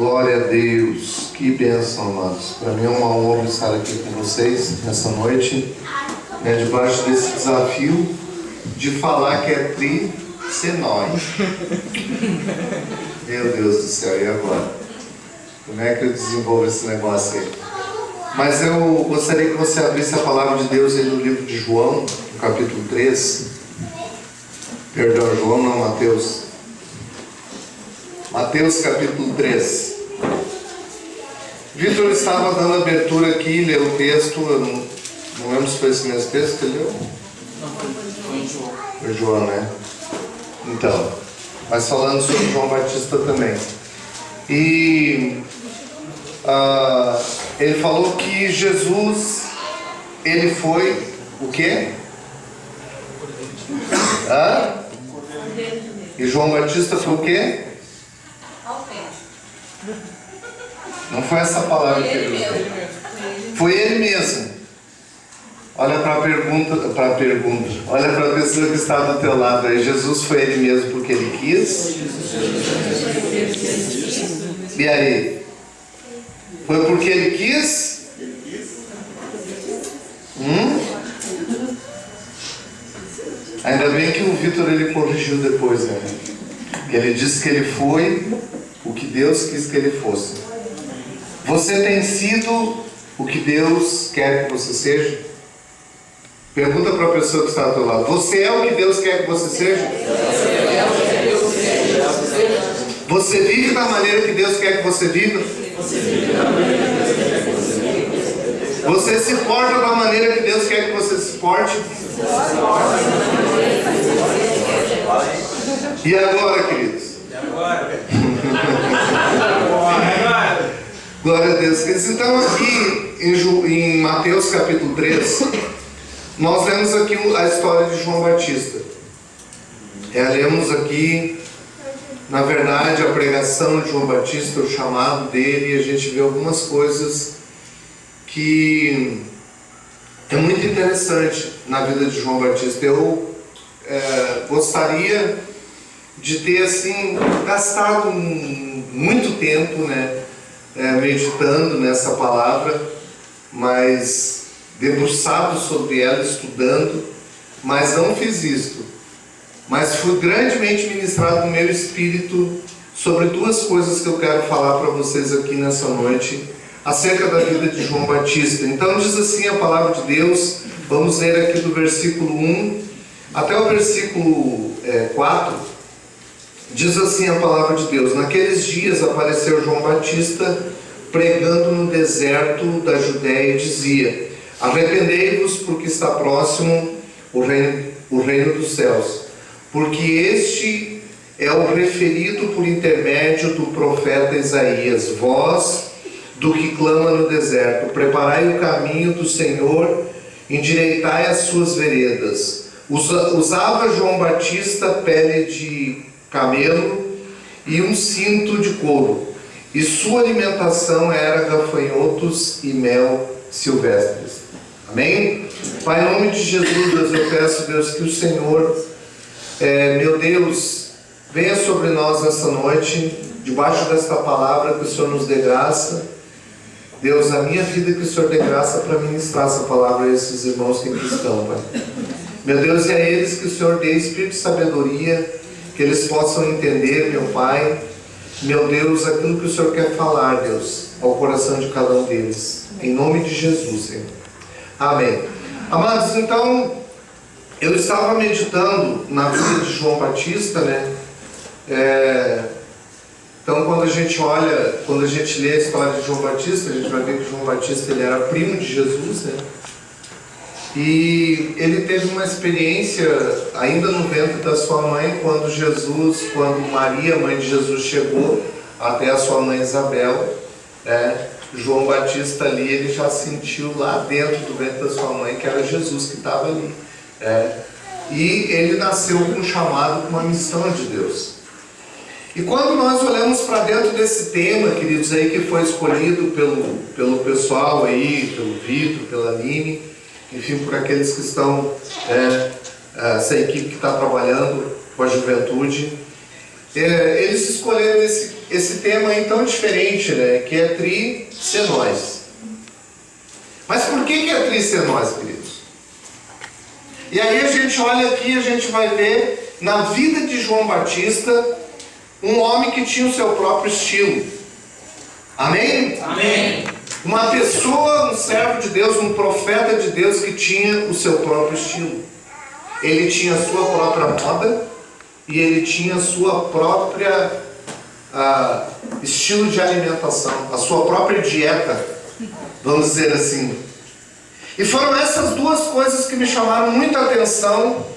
Glória a Deus, que bênção, amados. Para mim é uma honra estar aqui com vocês nessa noite, debaixo desse desafio de falar que é tri ser nós. Meu Deus do céu, e agora? Como é que eu desenvolvo esse negócio aí? Mas eu gostaria que você abrisse a palavra de Deus aí no livro de João, no capítulo 3. Perdão, João não, Mateus. Mateus capítulo 3. Vitor estava dando abertura aqui, leu o texto, eu não lembro se foi esse mesmo texto que ele leu. Não, foi João. Foi João, né? Então, mas falando sobre João Batista também. E ele falou que Jesus, ele foi o quê? E João Batista foi o quê? Não foi essa palavra que ele usou. Foi ele mesmo. Olha para a pergunta. Olha para a pessoa que está do teu lado aí. Jesus foi ele mesmo porque ele quis? E aí? Foi porque ele quis? Ainda bem que o Vitor ele corrigiu depois, né? Ele disse que ele foi o que Deus quis que ele fosse. Você tem sido o que Deus quer que você seja? Pergunta para a pessoa que está ao teu lado. Você é o que Deus quer que você seja? Você vive da maneira que Deus quer que você viva? Você se porta da maneira que Deus quer que você se porte? E agora, queridos? E agora? Glória a Deus. Então aqui em Mateus capítulo 3, nós lemos aqui a história de João Batista. Lemos aqui, na verdade, a pregação de João Batista, o chamado dele, e a gente vê algumas coisas que é muito interessante na vida de João Batista. Eu gostaria de ter assim gastado muito tempo, meditando nessa palavra, mas debruçado sobre ela, estudando, mas não fiz isto. Mas fui grandemente ministrado no meu espírito sobre duas coisas que eu quero falar para vocês aqui nessa noite, acerca da vida de João Batista. Então diz assim a palavra de Deus, vamos ler aqui do versículo 1 até o versículo 4, diz assim a palavra de Deus: naqueles dias apareceu João Batista pregando no deserto da Judéia e dizia: arrependei-vos, porque está próximo o reino dos céus, porque este é o referido por intermédio do profeta Isaías, voz do que clama no deserto: preparai o caminho do Senhor, endireitai as suas veredas. Usava João Batista pele de camelo e um cinto de couro, e sua alimentação era gafanhotos e mel silvestres. Amém? Pai, em nome de Jesus, Deus, eu peço, Deus, que o Senhor, meu Deus, venha sobre nós nessa noite, debaixo desta palavra, que o Senhor nos dê graça. Deus, a minha vida, que o Senhor dê graça para ministrar essa palavra a esses irmãos que aqui estão, Pai. Meu Deus, e a eles que o Senhor dê espírito de sabedoria, que eles possam entender, meu Pai, meu Deus, aquilo que o Senhor quer falar, Deus, ao coração de cada um deles. Em nome de Jesus, Senhor. Amém. Amados, então, eu estava meditando na vida de João Batista, Então, quando a gente olha, quando a gente lê a história de João Batista, a gente vai ver que João Batista ele era primo de Jesus, E ele teve uma experiência ainda no ventre da sua mãe, quando Maria, mãe de Jesus, chegou até a sua mãe Isabel, João Batista ali, ele já sentiu lá dentro do ventre da sua mãe que era Jesus que estava ali. E ele nasceu com um chamado, com uma missão de Deus. E quando nós olhamos para dentro desse tema, queridos, aí que foi escolhido pelo pessoal aí, pelo Vitor, pela Aline, enfim, por aqueles que estão, essa equipe que está trabalhando com a juventude, eles escolheram esse tema aí tão diferente, né? Que é tricenós. Mas por que é tricenós, queridos? E aí a gente olha aqui e a gente vai ver na vida de João Batista um homem que tinha o seu próprio estilo. Amém? Amém. Uma pessoa, um servo de Deus, um profeta de Deus que tinha o seu próprio estilo. Ele tinha a sua própria moda e ele tinha a sua própria estilo de alimentação, a sua própria dieta, vamos dizer assim. E foram essas duas coisas que me chamaram muita atenção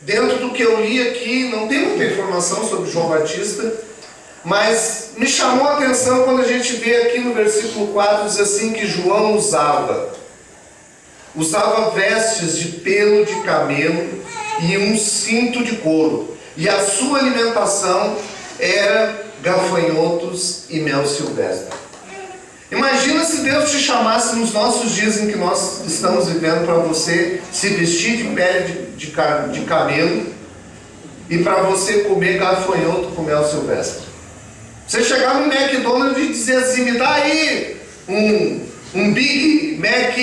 dentro do que eu li aqui. Não tem muita informação sobre João Batista, mas me chamou a atenção quando a gente vê aqui no versículo 4, diz assim que João usava vestes de pelo de camelo e um cinto de couro, e a sua alimentação era gafanhotos e mel silvestre. Imagina se Deus te chamasse nos nossos dias em que nós estamos vivendo para você se vestir de pele de camelo e para você comer gafanhoto com mel silvestre. Você chegar no McDonald's e dizer assim, me dá aí um Big Mac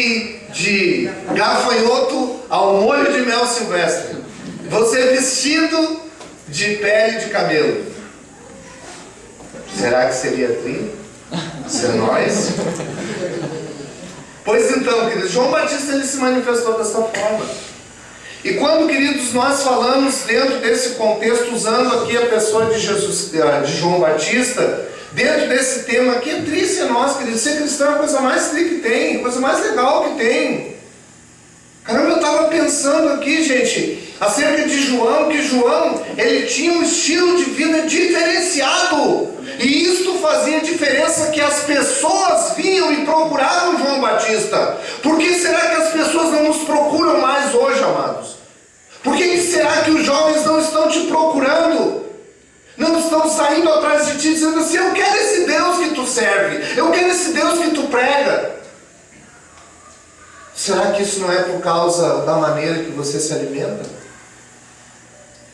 de gafanhoto ao molho de mel silvestre. Você vestido de pele de camelo. Será que seria tricenós? Pois então, queridos, João Batista ele se manifestou dessa forma. E quando, queridos, nós falamos dentro desse contexto, usando aqui a pessoa de João Batista, dentro desse tema aqui, é tricenós, queridos. Ser cristão é a coisa mais tri que tem, a coisa mais legal que tem. Caramba, eu estava pensando aqui, gente, acerca de João, que João, ele tinha um estilo de vida diferenciado. E isto fazia diferença que as pessoas vinham e procuravam João Batista. Por que será que as pessoas não nos procuram mais hoje, amados? Por que será que os jovens não estão te procurando? Não estão saindo atrás de ti dizendo assim, eu quero esse Deus que tu serve, eu quero esse Deus que tu prega. Será que isso não é por causa da maneira que você se alimenta?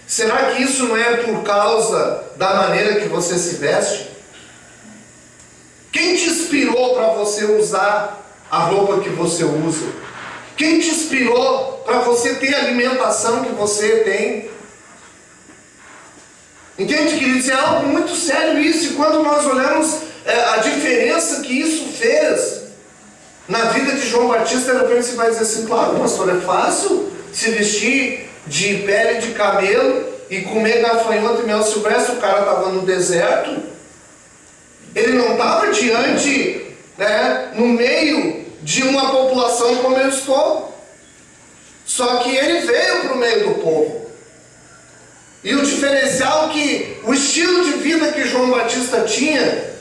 Será que isso não é por causa da maneira que você se veste? Quem te inspirou para você usar a roupa que você usa? Quem te inspirou para você ter a alimentação que você tem? Entende, queridos? É algo muito sério isso. E quando nós olhamos a diferença que isso fez na vida de João Batista, de repente você vai dizer assim, claro, pastor, é fácil se vestir de pele de camelo e comer gafanhoto e mel silvestre. O cara estava no deserto, ele não estava diante, no meio de uma população como eu estou, só que ele veio para o meio do povo. E o diferencial que o estilo de vida que João Batista tinha,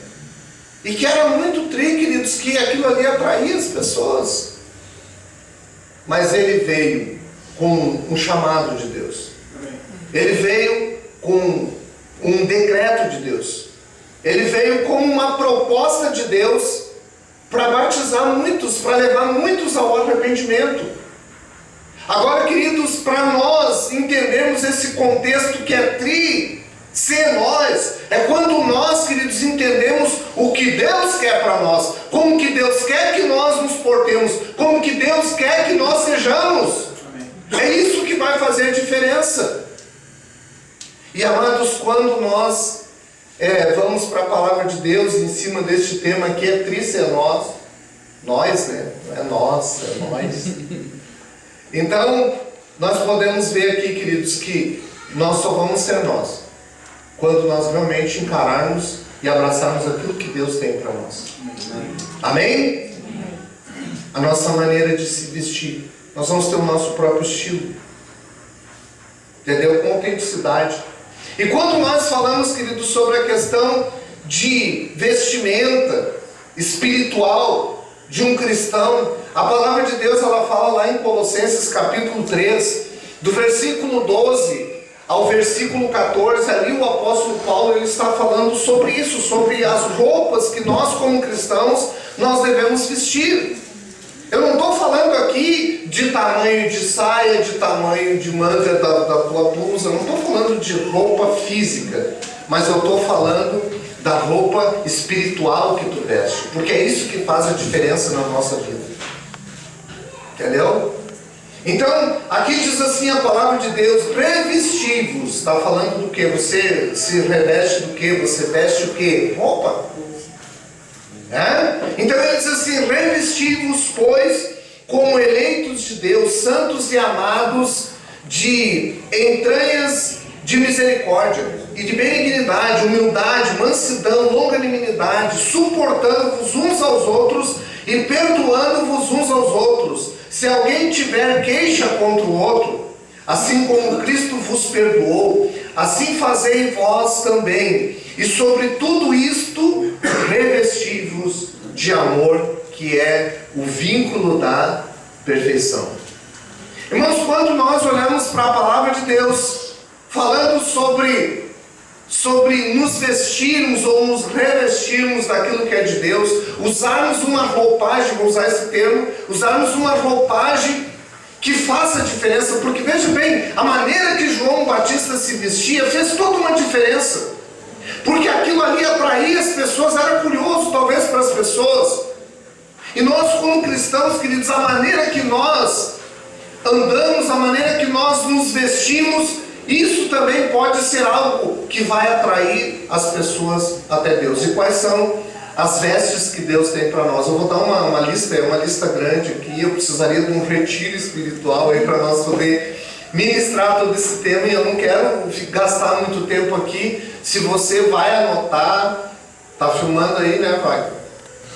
e que era muito tri, queridos, que aquilo ali atraía as pessoas, mas ele veio com um chamado de Deus. Ele veio com um decreto de Deus. Ele veio com uma proposta de Deus para batizar muitos, para levar muitos ao arrependimento. Agora, queridos, para nós entendermos esse contexto que é tricenós, é quando nós, queridos, entendemos o que Deus quer para nós, como que Deus quer que nós nos portemos, como que Deus quer que nós sejamos. É isso que vai fazer a diferença. E amados, quando nós vamos para a palavra de Deus em cima deste tema que é tricenós, nós, né? Não é nós, é nós. Então, nós podemos ver aqui, queridos, que nós só vamos ser nós quando nós realmente encararmos e abraçarmos aquilo que Deus tem para nós. Amém? A nossa maneira de se vestir. Nós vamos ter o nosso próprio estilo. Entendeu? Com autenticidade. E quando nós falamos, queridos, sobre a questão de vestimenta espiritual de um cristão, a palavra de Deus ela fala lá em Colossenses capítulo 3, do versículo 12 ao versículo 14, ali o apóstolo Paulo ele está falando sobre isso, sobre as roupas que nós como cristãos nós devemos vestir. Eu não estou falando aqui de tamanho de saia, de tamanho de manga da tua blusa, não estou falando de roupa física, mas eu estou falando da roupa espiritual que tu veste, porque é isso que faz a diferença na nossa vida. Entendeu? Então, aqui diz assim a palavra de Deus: revesti-vos. Está falando do que? Você se reveste do que? Você veste o que? Roupa. Então ele diz assim: revesti-vos, pois, como eleitos de Deus, santos e amados, de entranhas de misericórdia e de benignidade, humildade, mansidão, longanimidade, suportando-vos uns aos outros e perdoando-vos uns aos outros, se alguém tiver queixa contra o outro, assim como Cristo vos perdoou, assim fazei vós também. E sobre tudo isto, revesti-vos de amor, que é o vínculo da perfeição. Irmãos, quando nós olhamos para a palavra de Deus, falando sobre nos vestirmos ou nos revestirmos daquilo que é de Deus, usarmos uma roupagem, vou usar esse termo, usarmos uma roupagem que faça diferença, porque veja bem, a maneira que João Batista se vestia fez toda uma diferença, porque aquilo ali atraía as pessoas, era curioso talvez para as pessoas. E nós, como cristãos, queridos, a maneira que nós andamos, a maneira que nós nos vestimos, isso também pode ser algo que vai atrair as pessoas até Deus. E quais são as vestes que Deus tem para nós? Eu vou dar uma lista, é uma lista grande aqui. Eu precisaria de um retiro espiritual aí para nós poder ministrar todo esse tema, e eu não quero gastar muito tempo aqui. Se você vai anotar, tá filmando aí, né, pai?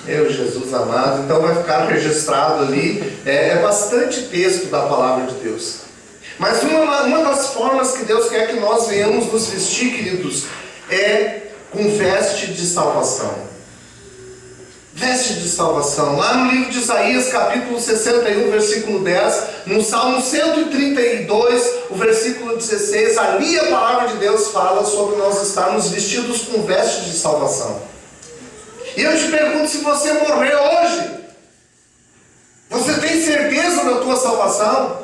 Meu Jesus amado, então vai ficar registrado ali. É bastante texto da palavra de Deus. Mas uma das formas que Deus quer que nós venhamos nos vestir, queridos, é com veste de salvação. Veste de salvação. Lá no livro de Isaías, capítulo 61, versículo 10, no Salmo 132, o versículo 16, ali a palavra de Deus fala sobre nós estarmos vestidos com veste de salvação. E eu te pergunto, se você morrer hoje, você tem certeza da tua salvação?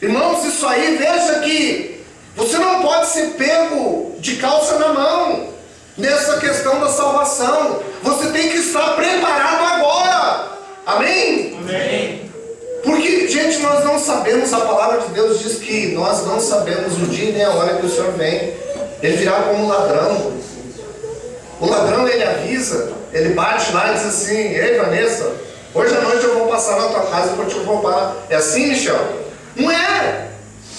Irmãos, isso aí, veja que você não pode ser pego de calça na mão nessa questão da salvação. Você tem que estar preparado agora. Amém? Amém. Porque, gente, nós não sabemos, a palavra de Deus diz que nós não sabemos o dia nem a hora que o Senhor vem. Ele virá como ladrão. O ladrão, ele avisa, ele bate lá e diz assim: ei, Vanessa, hoje à noite eu vou passar na tua casa e vou te roubar. É assim, Michel? Não é.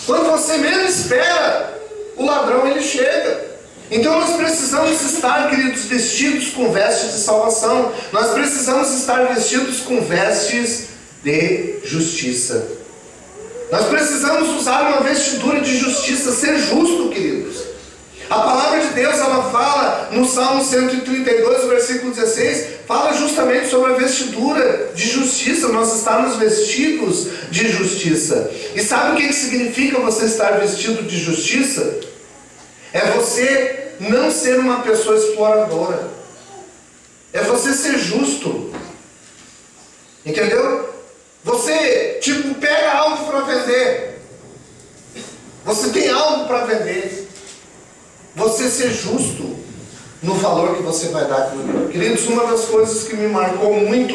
Quando você menos espera, o ladrão ele chega. Então nós precisamos estar, queridos, vestidos com vestes de salvação. Nós precisamos estar vestidos com vestes de justiça. Nós precisamos usar uma vestidura de justiça, ser justo, queridos. A palavra de Deus, ela fala no Salmo 132, versículo 16, fala justamente sobre a vestidura de justiça, nós estarmos vestidos de justiça. E sabe o que significa você estar vestido de justiça? É você não ser uma pessoa exploradora. É você ser justo. Entendeu? Você, pega algo para vender. Você tem algo para vender. Você ser justo no valor que você vai dar. Queridos, uma das coisas que me marcou muito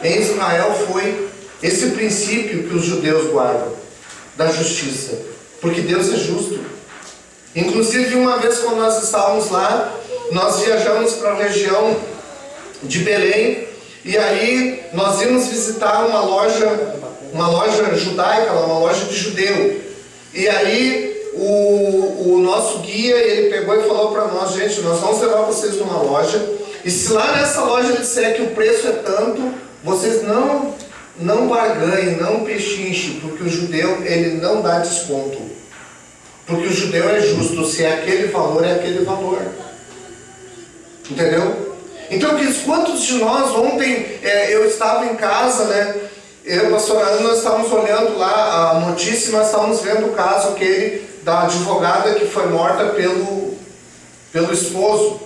em Israel foi esse princípio que os judeus guardam, da justiça. Porque Deus é justo. Inclusive, uma vez quando nós estávamos lá, nós viajamos para a região de Belém, e aí nós íamos visitar uma loja judaica, uma loja de judeu. E aí o nosso guia, ele pegou e falou para nós: gente, nós vamos levar vocês numa loja, e se lá nessa loja ele disser que o preço é tanto, vocês não barganhem, não pechinchem, porque o judeu, ele não dá desconto. Porque o judeu é justo, se é aquele valor, é aquele valor. Entendeu? Então, quantos de nós ontem, eu estava em casa, né? Eu e a pastora Ana, nós estávamos olhando lá a notícia, e nós estávamos vendo o caso da advogada que foi morta pelo esposo.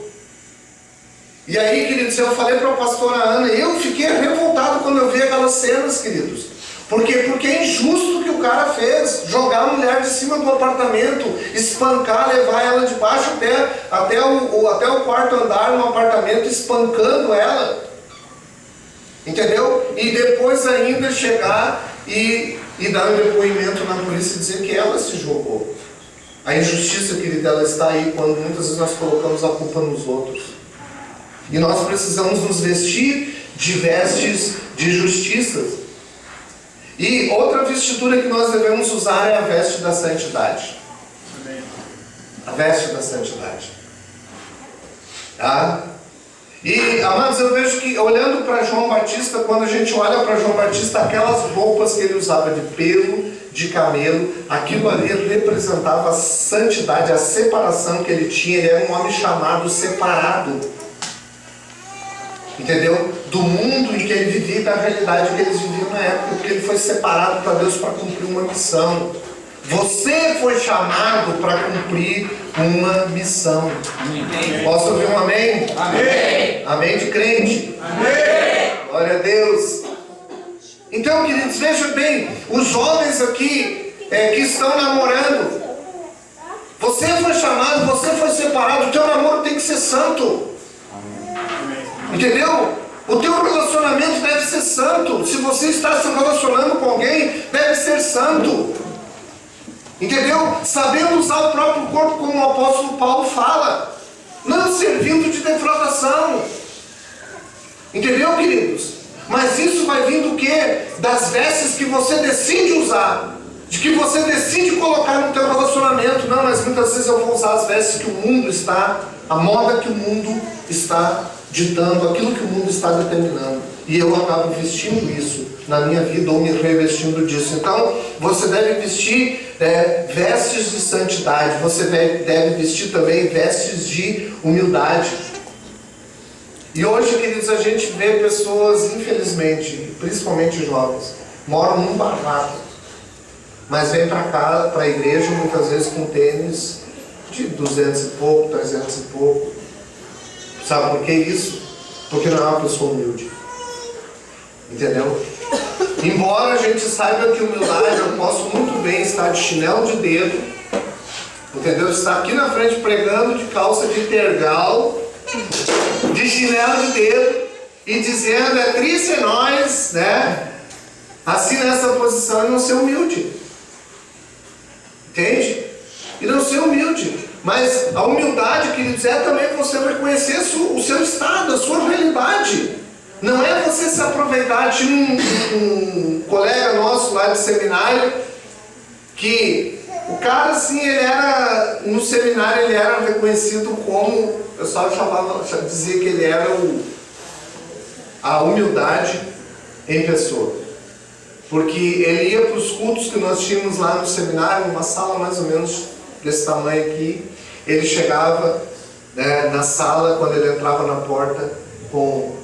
E aí, queridos, eu falei para a pastora Ana, eu fiquei revoltado quando eu vi aquelas cenas, queridos. Por quê? Porque é injusto o que o cara fez. Jogar a mulher de cima do apartamento, espancar, levar ela de baixo até o quarto andar no apartamento, espancando ela. Entendeu? E depois ainda chegar e dar um depoimento na polícia e dizer que ela se jogou. A injustiça, querida, ela está aí quando muitas vezes nós colocamos a culpa nos outros. E nós precisamos nos vestir de vestes de justiça. E outra vestidura que nós devemos usar é a veste da santidade. A veste da santidade. Tá? E, amados, eu vejo que, olhando para João Batista, quando a gente olha para João Batista, aquelas roupas que ele usava de pelo, de camelo, aquilo ali representava a santidade, a separação que ele tinha. Ele era um homem chamado separado. Entendeu? Do mundo em que ele vivia e da realidade que eles viviam na época, porque ele foi separado para Deus para cumprir uma missão. Você foi chamado para cumprir uma missão. Amém. Posso ouvir um amém? Amém. Amém de crente? Amém. Glória a Deus. Então, queridos, vejam bem, os jovens aqui que estão namorando, você foi chamado, você foi separado, o teu namoro tem que ser santo. Entendeu? O teu relacionamento deve ser santo. Se você está se relacionando com alguém, deve ser santo. Entendeu? Sabendo usar o próprio corpo, como o apóstolo Paulo fala, não servindo de defraudação. Entendeu, queridos? Mas isso vai vir do quê? Das vestes que você decide usar, de que você decide colocar no teu relacionamento. Não, mas muitas vezes eu vou usar as vestes que o mundo está, a moda que o mundo está ditando, aquilo que o mundo está determinando, e eu acabo vestindo isso na minha vida, ou me revestindo disso. Então, você deve vestir vestes de santidade, você deve vestir também vestes de humildade. E hoje, queridos, a gente vê pessoas, infelizmente, principalmente jovens, moram num barraco, mas vêm para cá, para a igreja, muitas vezes com tênis de 200 e pouco, 300 e pouco. Sabe por que isso? Porque não é uma pessoa humilde. Entendeu? Embora a gente saiba que humildade, eu posso muito bem estar de chinelo de dedo, entendeu? Estar aqui na frente pregando de calça de tergal, de chinelo de dedo, e dizendo, é triste é nós, né? Assim nessa posição, e não ser humilde. Entende? E não ser humilde. Mas a humildade, queridos, é também você reconhecer o seu estado, a sua realidade. Não é você se aproveitar. Tinha um colega nosso lá de seminário, que o cara, assim, ele era, no seminário, ele era reconhecido como, o pessoal dizia que ele era a humildade em pessoa. Porque ele ia para os cultos que nós tínhamos lá no seminário, uma sala mais ou menos desse tamanho aqui. Ele chegava na sala, quando ele entrava na porta, com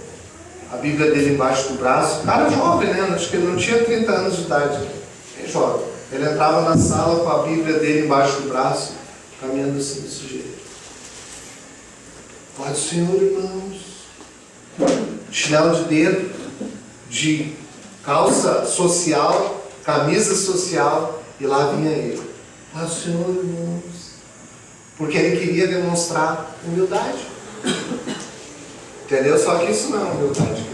a Bíblia dele embaixo do braço. Cara jovem, né? Acho que ele não tinha 30 anos de idade. Bem jovem. Ele entrava na sala com a Bíblia dele embaixo do braço, caminhando assim desse jeito. Paz do Senhor, irmãos. Chinelo de dedo, de calça social, camisa social, e lá vinha ele. Paz do Senhor, irmãos. Porque ele queria demonstrar humildade. Entendeu? Só que isso não é humildade.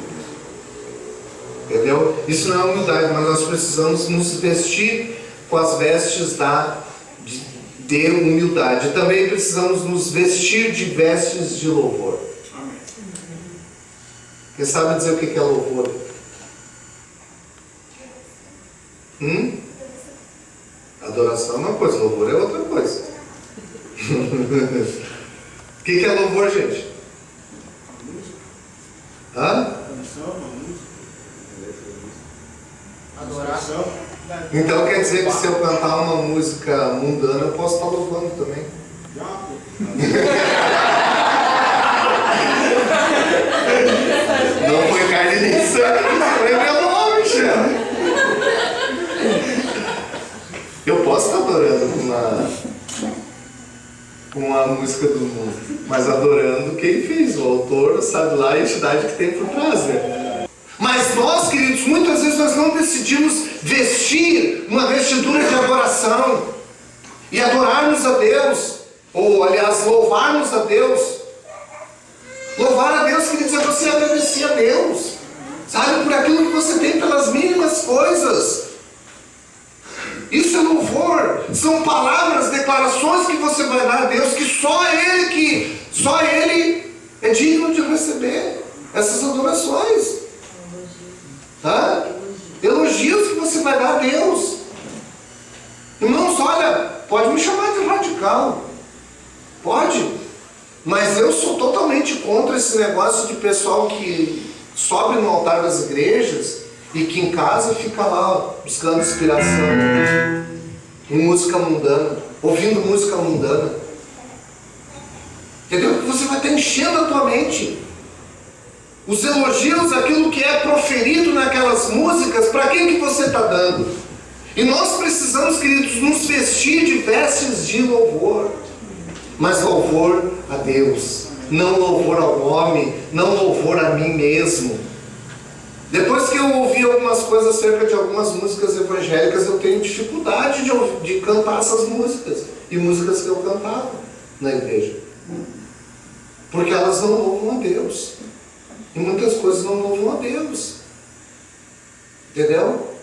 Entendeu? Isso não é humildade, mas nós precisamos nos vestir com as vestes de humildade. Também precisamos nos vestir de vestes de louvor. Quem sabe dizer o que é louvor? Adoração é uma coisa, louvor é outra coisa. O que é louvor, gente? Hã? Adoração. Então quer dizer que se eu cantar uma música mundana, eu posso estar louvando também. Não foi carne nem sangue, foi meu nome, chefe. Eu posso estar adorando com uma música do mundo, mas adorando quem fez, o autor, sabe lá a entidade que tem por trás, né? Mas nós, queridos, muitas vezes nós não decidimos vestir uma vestidura de adoração e adorarmos a Deus, ou aliás, louvarmos a Deus. Louvar a Deus, queridos, é você agradecer a Deus, sabe, por aquilo que você tem, pelas mínimas coisas. Isso é louvor, são palavras, declarações que você vai dar a Deus, que só Ele é digno de receber essas adorações. Elogios que você vai dar a Deus. Irmãos, olha, pode me chamar de radical, pode, mas eu sou totalmente contra esse negócio de pessoal que sobe no altar das igrejas e que em casa fica lá buscando inspiração em música mundana, ouvindo música mundana. Entendeu? Você vai estar enchendo a tua mente. Os elogios, aquilo que é proferido naquelas músicas, para quem que você está dando? E nós precisamos, queridos, nos vestir de vestes de louvor. Mas louvor a Deus, não louvor ao homem, não louvor a mim mesmo. Depois que eu ouvi algumas coisas acerca de algumas músicas evangélicas, eu tenho dificuldade de cantar essas músicas. E músicas que eu cantava na igreja. Porque elas não louvam a Deus. E muitas coisas não louvam a Deus. Entendeu?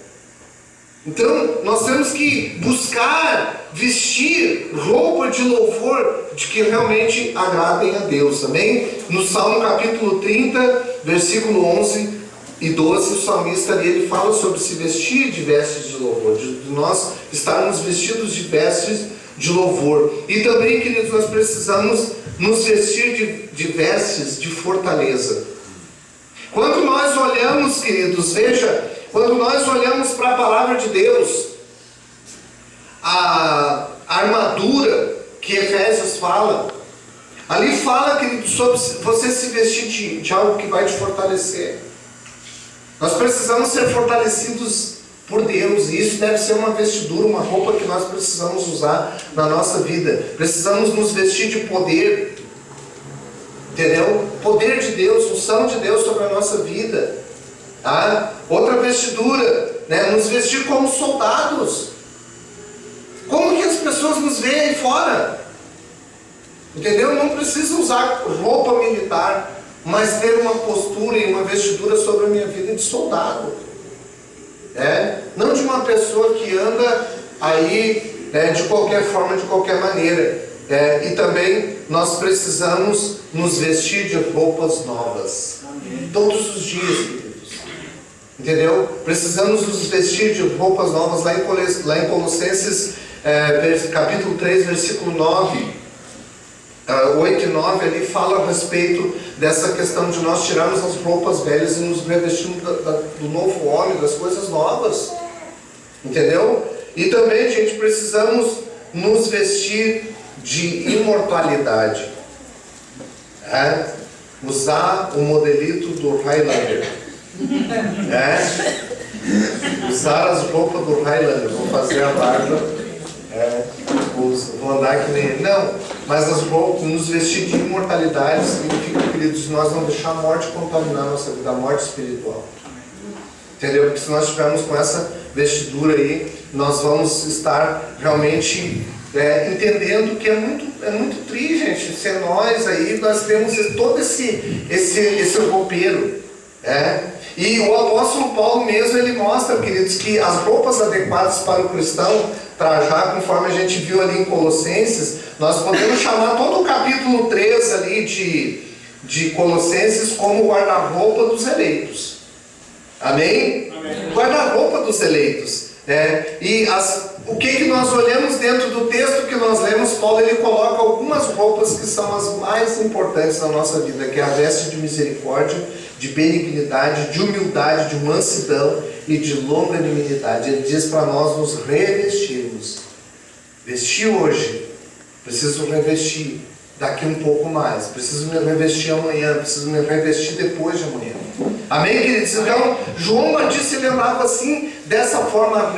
Então, nós temos que buscar vestir roupa de louvor de que realmente agradem a Deus. Amém? No Salmo capítulo 30, versículo 11 e 12, o salmista ali, ele fala sobre se vestir de vestes de louvor, de nós estarmos vestidos de vestes de louvor. E também, queridos, nós precisamos nos vestir de vestes de fortaleza. Quando nós olhamos, queridos, veja, quando nós olhamos para a palavra de Deus, a armadura que Efésios fala, ali fala, queridos, sobre você se vestir de algo que vai te fortalecer. Nós precisamos ser fortalecidos por Deus, e isso deve ser uma vestidura, uma roupa que nós precisamos usar na nossa vida. Precisamos nos vestir de poder, entendeu? Poder de Deus, unção de Deus sobre a nossa vida. Outra vestidura, né? Nos vestir como soldados. Como que as pessoas nos veem aí fora? Entendeu? Não precisa usar roupa militar, mas ter uma postura e uma vestidura sobre a minha vida de soldado. Não de uma pessoa que anda aí de qualquer forma, de qualquer maneira. E também nós precisamos nos vestir de roupas novas. Amém. Todos os dias, queridos. Entendeu? Precisamos nos vestir de roupas novas. Lá em Colossenses capítulo 3, versículo 9. 8 e 9 ali fala a respeito dessa questão de nós tirarmos as roupas velhas e nos revestirmos do novo homem, das coisas novas. Entendeu? E também, gente, precisamos nos vestir de imortalidade. Usar o modelito do Highlander. Usar as roupas do Highlander. Vou fazer a barba. Vou andar que nem ele. Não, mas as roupas, nos vestir de imortalidade significa, queridos, nós não deixar a morte contaminar a nossa vida, a morte espiritual. Entendeu? Porque se nós estivermos com essa vestidura aí, nós vamos estar realmente entendendo que é muito triste, gente, ser nós aí, nós temos todo esse roupeiro. E o apóstolo Paulo mesmo, ele mostra, queridos, que as roupas adequadas para o cristão trajar, conforme a gente viu ali em Colossenses, nós podemos chamar todo o capítulo 3 ali de Colossenses como guarda-roupa dos eleitos. Amém? Amém. Guarda-roupa dos eleitos. E o que nós olhamos dentro do texto que nós lemos, Paulo ele coloca algumas roupas que são as mais importantes na nossa vida, que é a veste de misericórdia, de benignidade, de humildade, de mansidão e de longanimidade. Ele diz para nós nos revestirmos. Vestir hoje, preciso revestir daqui um pouco mais, preciso me revestir amanhã, preciso me revestir depois de amanhã. Amém, queridos? Então, João Batista lembrava assim, dessa forma,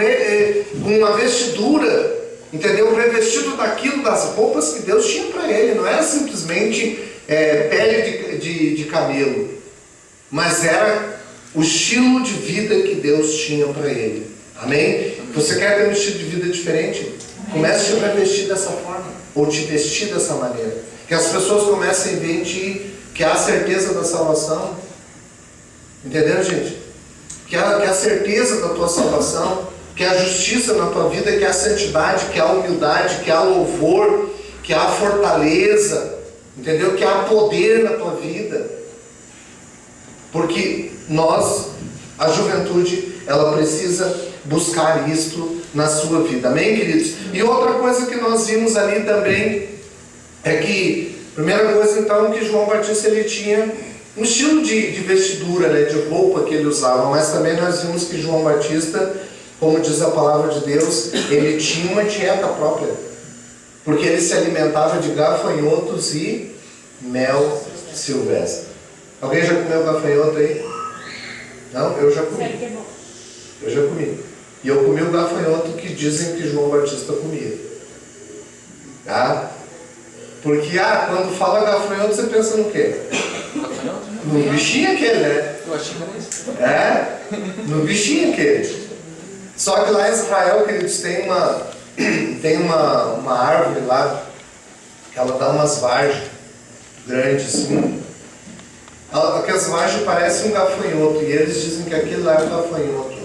uma vestidura, entendeu? Revestido daquilo, das roupas que Deus tinha para ele. Não era simplesmente pele de camelo, mas era o estilo de vida que Deus tinha para ele. Amém? Você quer ter um estilo de vida diferente? Comece a te vestir dessa forma, ou te vestir dessa maneira. Que as pessoas comecem a ver em ti que há a certeza da salvação. Entendeu, gente? Que há a certeza da tua salvação, que há a justiça na tua vida, que há a santidade, que há a humildade, que há louvor, que há a fortaleza, entendeu? Que há poder na tua vida. Porque nós, a juventude, ela precisa buscar isto na sua vida. Amém, queridos? E outra coisa que nós vimos ali também é que, primeira coisa então, que João Batista ele tinha um estilo de vestidura, né, de roupa que ele usava, mas também nós vimos que João Batista, como diz a palavra de Deus, ele tinha uma dieta própria, porque ele se alimentava de gafanhotos e mel silvestre. Alguém já comeu gafanhoto aí? Não? Eu já comi. Eu já comi. E eu comi o gafanhoto que dizem que João Batista comia. Tá? Porque, quando fala gafanhoto, você pensa no quê? No bichinho aquele, né? Eu achei que era isso. No bichinho aquele. Só que lá em Israel, queridos, tem uma árvore lá, que ela dá umas vargens grandes assim. Aquelas vargens parecem um gafanhoto, e eles dizem que aquele lá é o gafanhoto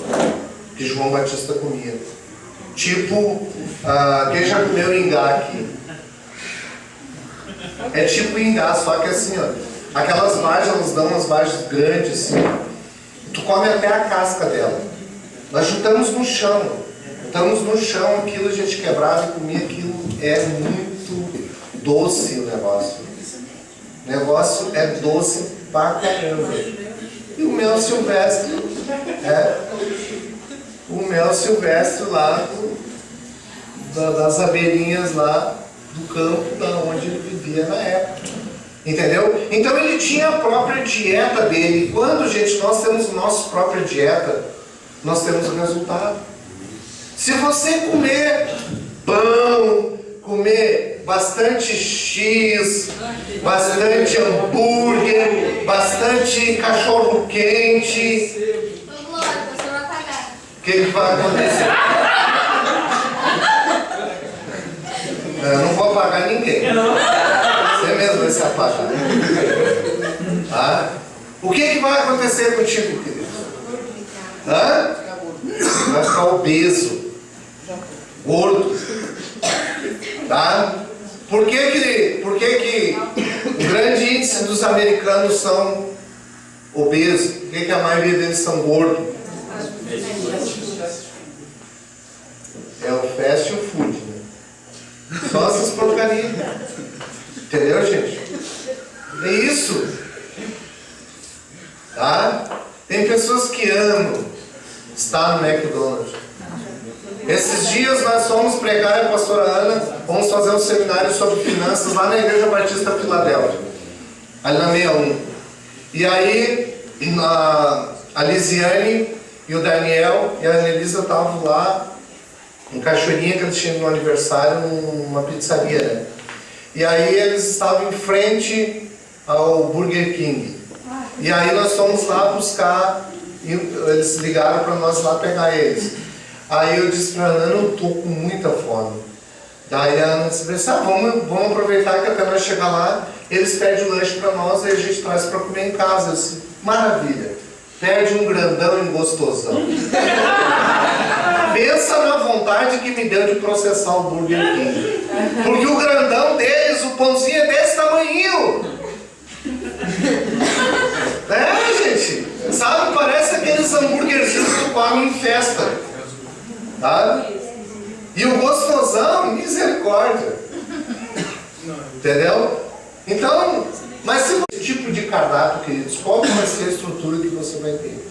que João Batista comia. Tipo, quem já comeu ingá aqui? É tipo ingá, só que assim, ó, aquelas vargens, elas dão umas vargens grandes assim, tu come até a casca dela. Nós juntamos no chão, aquilo a gente quebrava e comia aquilo. É muito doce o negócio. O negócio é doce pra caramba. E o mel silvestre, o mel silvestre lá das abelhinhas lá do campo da onde ele vivia na época. Entendeu? Então ele tinha a própria dieta dele. E quando, gente, nós temos a nossa própria dieta, nós temos o resultado. Se você comer pão, comer bastante X, bastante hambúrguer, bastante cachorro quente, o que vai acontecer? Eu não vou apagar ninguém. Você mesmo vai se apagar. Tá? O que vai acontecer contigo, querido? Vai ficar obeso, gordo. Tá? Por que o grande índice dos americanos são obesos? Por que a maioria deles são gordos? É o fast food, né? Só essas porcarias. Entendeu, gente? É isso. Tá? Tem pessoas que amam estar no McDonald's. Esses dias nós fomos pregar, a pastora Ana, vamos fazer um seminário sobre finanças lá na Igreja Batista Filadélfia, ali na 61. E aí a Lisiane e o Daniel e a Anelisa estavam lá em Cachoeirinha, que eles tinham no aniversário, numa pizzaria, né? E aí eles estavam em frente ao Burger King. E aí nós fomos lá buscar, e eles ligaram para nós lá pegar eles. Aí eu disse para a Ana, eu estou com muita fome. Daí a Ana disse, vamos aproveitar que até nós chegar lá, eles pedem o lanche para nós e a gente traz para comer em casa. Eu disse, maravilha, pede um grandão e um gostosão. Pensa na vontade que me deu de processar o Burger King. Porque o grandão deles, o pãozinho é desse tamanho. Gente, sabe, parece aqueles hambúrguerzinhos que tu come em festa. Tá? E o gostosão, misericórdia. Entendeu? Então, mas se esse tipo de cardápio, queridos, qual vai ser a estrutura que você vai ter?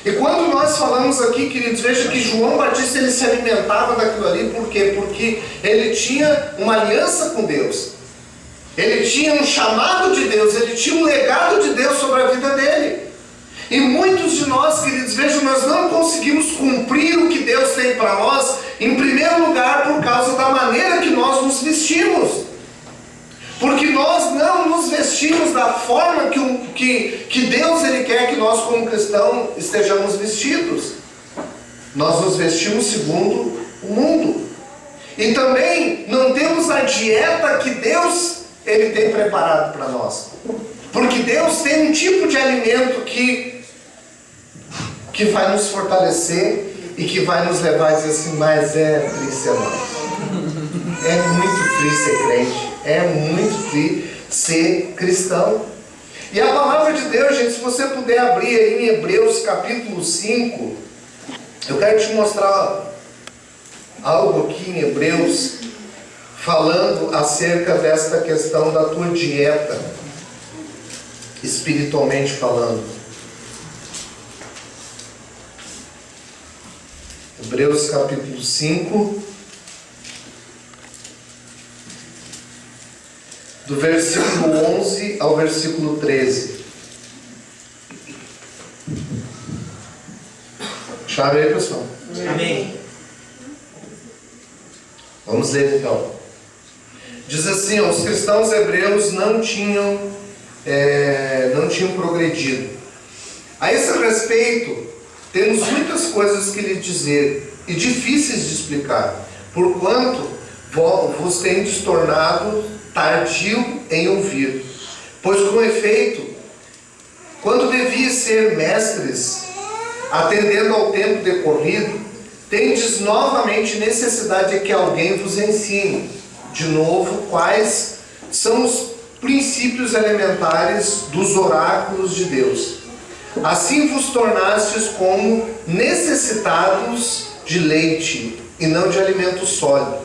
E quando nós falamos aqui, queridos, veja que João Batista ele se alimentava daquilo ali, por quê? Porque ele tinha uma aliança com Deus. Ele tinha um chamado de Deus, ele tinha um legado de Deus sobre a vida dele. E muitos de nós, queridos, vejam, nós não conseguimos cumprir o que Deus tem para nós, em primeiro lugar, por causa da maneira que nós nos vestimos. Porque nós não nos vestimos da forma que Deus ele quer que nós como cristãos estejamos vestidos. Nós nos vestimos segundo o mundo. E também não temos a dieta que Deus ele tem preparado para nós. Porque Deus tem um tipo de alimento que vai nos fortalecer e que vai nos levar a dizer assim, mas é triste ser nós. É muito triste ser crente. É muito triste ser cristão. E a palavra de Deus, gente, se você puder abrir aí em Hebreus capítulo 5, eu quero te mostrar algo aqui em Hebreus, falando acerca desta questão da tua dieta, espiritualmente falando. Hebreus capítulo 5, do versículo 11 ao versículo 13. Chave aí, pessoal. Amém. Vamos ler então. Diz assim, os cristãos hebreus não tinham progredido. A esse respeito, temos muitas coisas que lhe dizer e difíceis de explicar, porquanto vos tendes tornado tardio em ouvir. Pois com efeito, quando devias ser mestres, atendendo ao tempo decorrido, tendes novamente necessidade de que alguém vos ensine de novo quais são os princípios elementares dos oráculos de Deus. Assim vos tornastes como necessitados de leite e não de alimento sólido.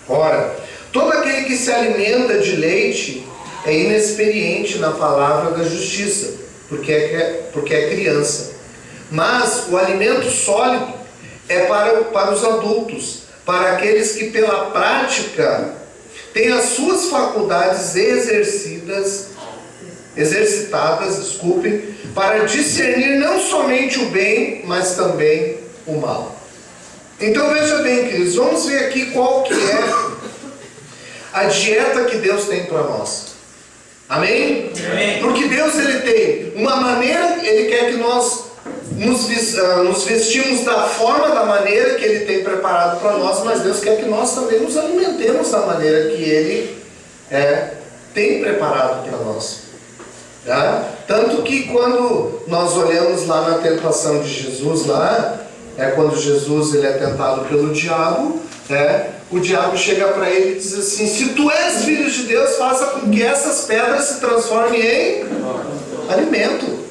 Ora, todo aquele que se alimenta de leite é inexperiente na palavra da justiça, porque é criança. Mas o alimento sólido é para os adultos, para aqueles que pela prática têm as suas faculdades exercitadas, para discernir não somente o bem, mas também o mal. Então veja bem, queridos, vamos ver aqui qual que é a dieta que Deus tem para nós. Amém? Amém. Porque Deus ele tem uma maneira, Ele quer que nós nos vestimos da forma, da maneira que Ele tem preparado para nós, mas Deus quer que nós também nos alimentemos da maneira que Ele tem preparado para nós. Tá? Tanto que quando nós olhamos lá na tentação de Jesus, quando Jesus ele é tentado pelo diabo, o diabo chega para ele e diz assim, se tu és filho de Deus, faça com que essas pedras se transformem em alimento.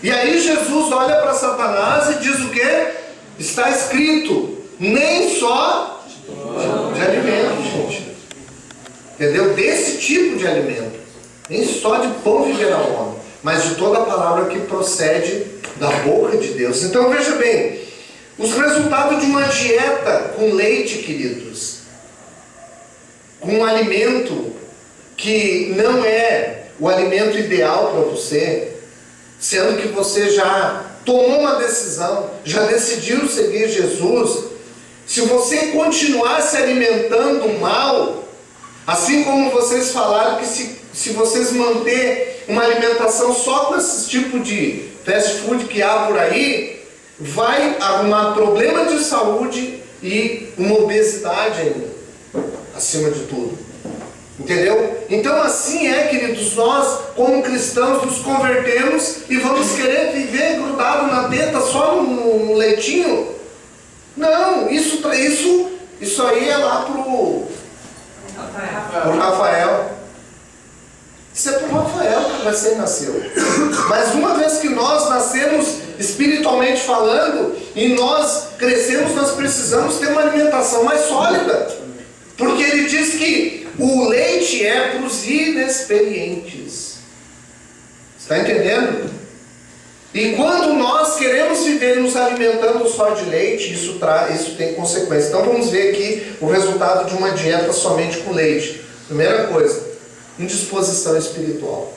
E aí Jesus olha para Satanás e diz o quê? Está escrito, nem só de alimento, gente. Entendeu? Desse tipo de alimento. Nem só de pão viverá o homem, mas de toda a palavra que procede da boca de Deus. Então veja bem, os resultados de uma dieta com leite, queridos, com um alimento que não é o alimento ideal para você, sendo que você já tomou uma decisão, já decidiu seguir Jesus, se você continuar se alimentando mal, assim como vocês falaram que se vocês manter uma alimentação só com esse tipo de fast food que há por aí, vai arrumar problema de saúde e uma obesidade ainda, acima de tudo. Entendeu? Então assim queridos, nós como cristãos nos convertemos e vamos querer viver grudado na teta só no leitinho? Não, isso aí é lá pro Rafael. Isso é pro Rafael que recém-nasceu. Mas uma vez que nós nascemos espiritualmente falando e nós crescemos, nós precisamos ter uma alimentação mais sólida. Porque ele diz que o leite é para os inexperientes. Está entendendo? E quando nós queremos viver nos alimentando só de leite, isso tem consequências. Então vamos ver aqui o resultado de uma dieta somente com leite. Primeira coisa, indisposição espiritual.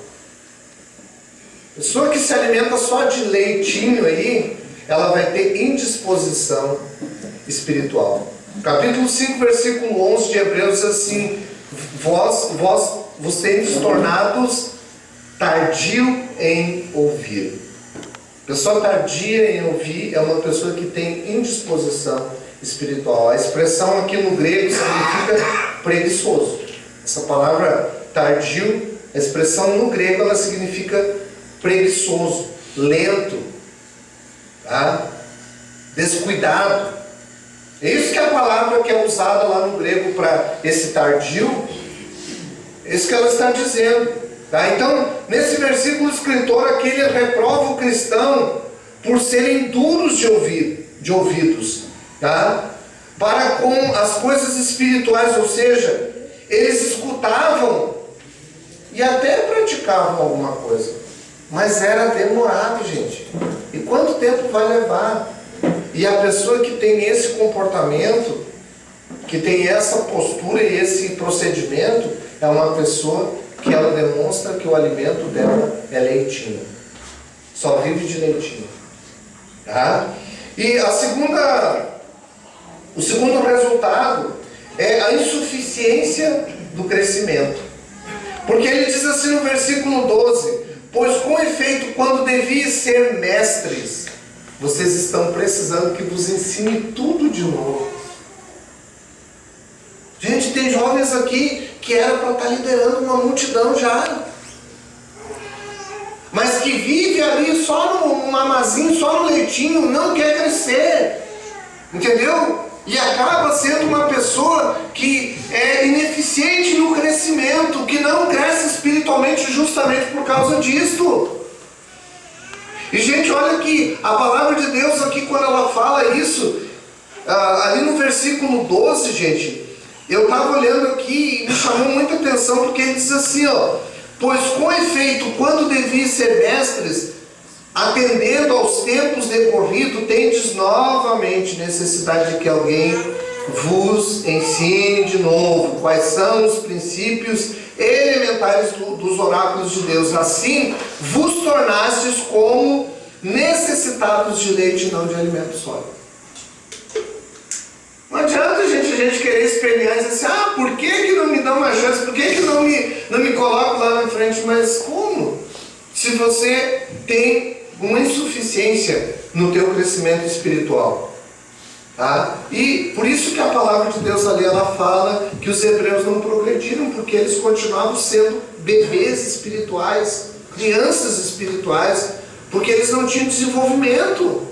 Pessoa que se alimenta só de leitinho aí, ela vai ter indisposição espiritual. Capítulo 5, versículo 11 de Hebreus diz assim, vos tendes tornados tardio em ouvir. Pessoa tardia em ouvir é uma pessoa que tem indisposição espiritual. A expressão aqui no grego significa preguiçoso. Essa palavra tardio, a expressão no grego, ela significa preguiçoso, lento, tá? Descuidado. É isso que é a palavra que é usada lá no grego para esse tardio, é isso que ela está dizendo. Tá? Então, nesse versículo, o escritor aqui ele reprova o cristão por serem duros de ouvidos, tá? Para com as coisas espirituais, ou seja, eles escutavam e até praticavam alguma coisa, mas era demorado, gente. E quanto tempo vai levar? E a pessoa que tem esse comportamento, que tem essa postura e esse procedimento, é uma pessoa que ela demonstra que o alimento dela é leitinho. Só vive de leitinho. Tá? E o segundo resultado é a insuficiência do crescimento. Porque ele diz assim no versículo 12: pois com efeito, quando deviam ser mestres, vocês estão precisando que vos ensine tudo de novo. Gente, tem jovens aqui que era para estar liderando uma multidão já, mas que vive ali só no mamazinho, só no leitinho, não quer crescer, entendeu? E acaba sendo uma pessoa que é ineficiente no crescimento, que não cresce espiritualmente justamente por causa disso. E gente, olha que a palavra de Deus aqui, quando ela fala isso, ali no versículo 12, gente, eu estava olhando aqui e me chamou muita atenção, porque ele diz assim, ó: pois com efeito, quando deviam ser mestres, atendendo aos tempos decorridos, tendes novamente necessidade de que alguém vos ensine de novo quais são os princípios elementares dos oráculos de Deus. Assim, vos tornastes como necessitados de leite e não de alimento sólido. Não adianta, a gente querer espernear e dizer assim: por que não me dá uma chance? Por que não me coloca lá na frente? Mas como? Se você tem uma insuficiência no teu crescimento espiritual. Tá? E por isso que a palavra de Deus ali, ela fala que os hebreus não progrediram, porque eles continuavam sendo bebês espirituais, crianças espirituais, porque eles não tinham desenvolvimento.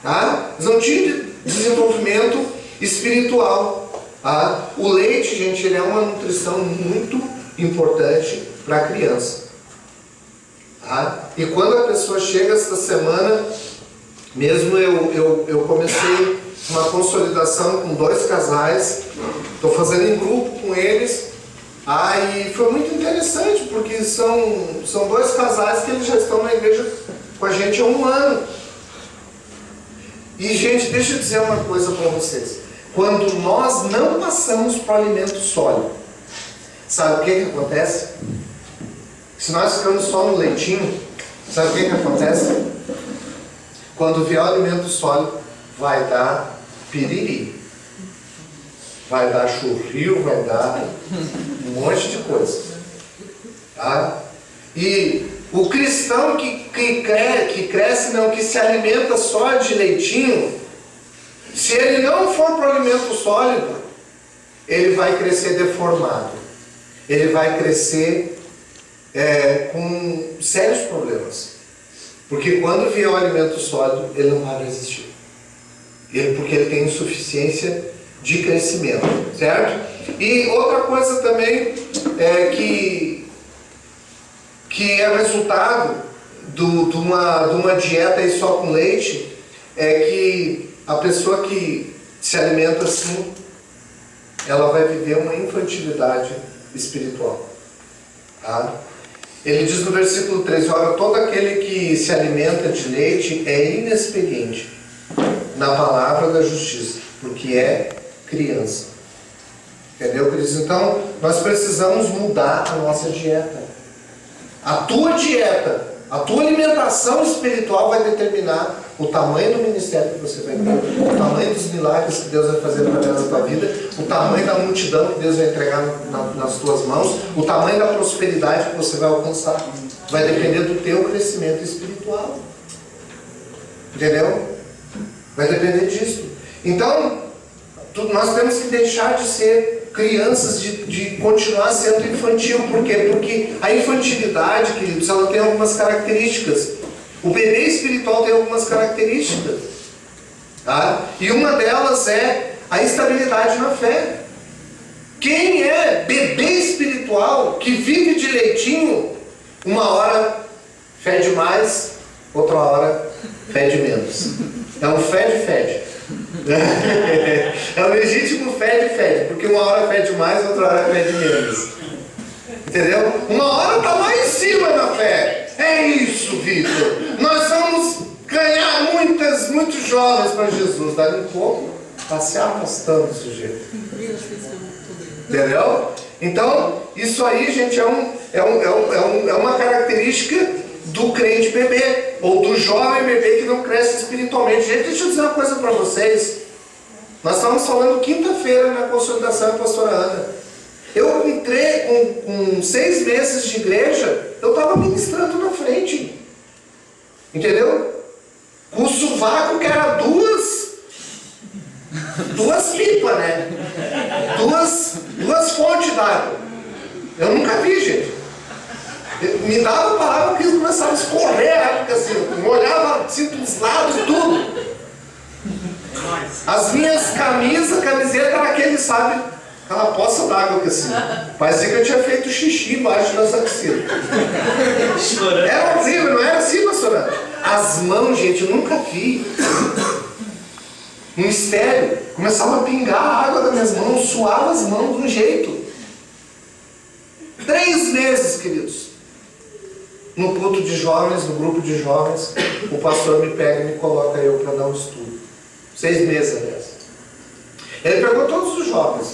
Tá? Eles não tinham desenvolvimento espiritual. Tá? O leite, gente, ele é uma nutrição muito importante para a criança. Tá? E quando a pessoa chega esta semana, mesmo eu comecei uma consolidação com 2 casais, estou fazendo em grupo com eles, e foi muito interessante, porque são 2 casais que eles já estão na igreja com a gente há 1 ano. E gente, deixa eu dizer uma coisa para vocês: quando nós não passamos para o alimento sólido, sabe o que acontece? Se nós ficamos só no leitinho, sabe o que acontece? Quando vier o alimento sólido, vai dar piriri, vai dar churril, vai dar um monte de coisa. Tá? E o cristão que cresce, não, que se alimenta só de leitinho, se ele não for para o alimento sólido, ele vai crescer deformado. Ele vai crescer com sérios problemas. Porque quando vier o alimento sólido, ele não vai resistir. Porque ele tem insuficiência de crescimento, certo? E outra coisa também que é resultado de uma dieta aí só com leite, é que a pessoa que se alimenta assim, ela vai viver uma infantilidade espiritual. Tá? Ele diz no versículo 13: ora, todo aquele que se alimenta de leite é inexperiente na palavra da justiça, porque é criança. Entendeu, queridos? Então, nós precisamos mudar a nossa dieta. A tua dieta, a tua alimentação espiritual vai determinar o tamanho do ministério que você vai entrar, o tamanho dos milagres que Deus vai fazer através da tua vida, o tamanho da multidão que Deus vai entregar nas tuas mãos, o tamanho da prosperidade que você vai alcançar. Vai depender do teu crescimento espiritual. Entendeu? Vai depender disso. Então, nós temos que deixar de ser crianças, de continuar sendo infantil. Por quê? Porque a infantilidade, queridos, ela tem algumas características. O bebê espiritual tem algumas características. Tá? E uma delas é a instabilidade na fé. Quem é bebê espiritual, que vive direitinho, uma hora fede mais, outra hora fede menos. É um fede-fede. É o legítimo fede-fede, porque uma hora fede mais, outra hora fede menos. Entendeu? Uma hora está lá em cima na fé. É isso, Vitor. Nós vamos ganhar muitos jovens para Jesus. Dali um pouco, está se arrastando o sujeito. Entendeu? Então, isso aí, gente, é uma característica do crente bebê, ou do jovem bebê que não cresce espiritualmente. Gente, deixa eu dizer uma coisa para vocês. Nós estamos falando quinta-feira na consolidação da pastora Ana. Eu entrei com 6 meses de igreja, eu estava ministrando na frente. Entendeu? Com o sovaco que era duas pipas, né? Duas fontes d'água. Eu nunca vi, gente. Me dava a palavra que eles começavam a escorrer, assim, eu olhava assim dos lados, tudo. As minhas camisetas era aquele, sabe, aquela poça d'água que assim, parecia que eu tinha feito xixi embaixo das axilas. Era horrível, não era assim, pastora? As mãos, gente, eu nunca vi. Um mistério, começava a pingar a água das minhas mãos, suava as mãos de um jeito. 3 meses, queridos. No culto de jovens, no grupo de jovens, o pastor me pega e me coloca eu para dar um estudo. 6 meses, aliás. Ele pegou todos os jovens.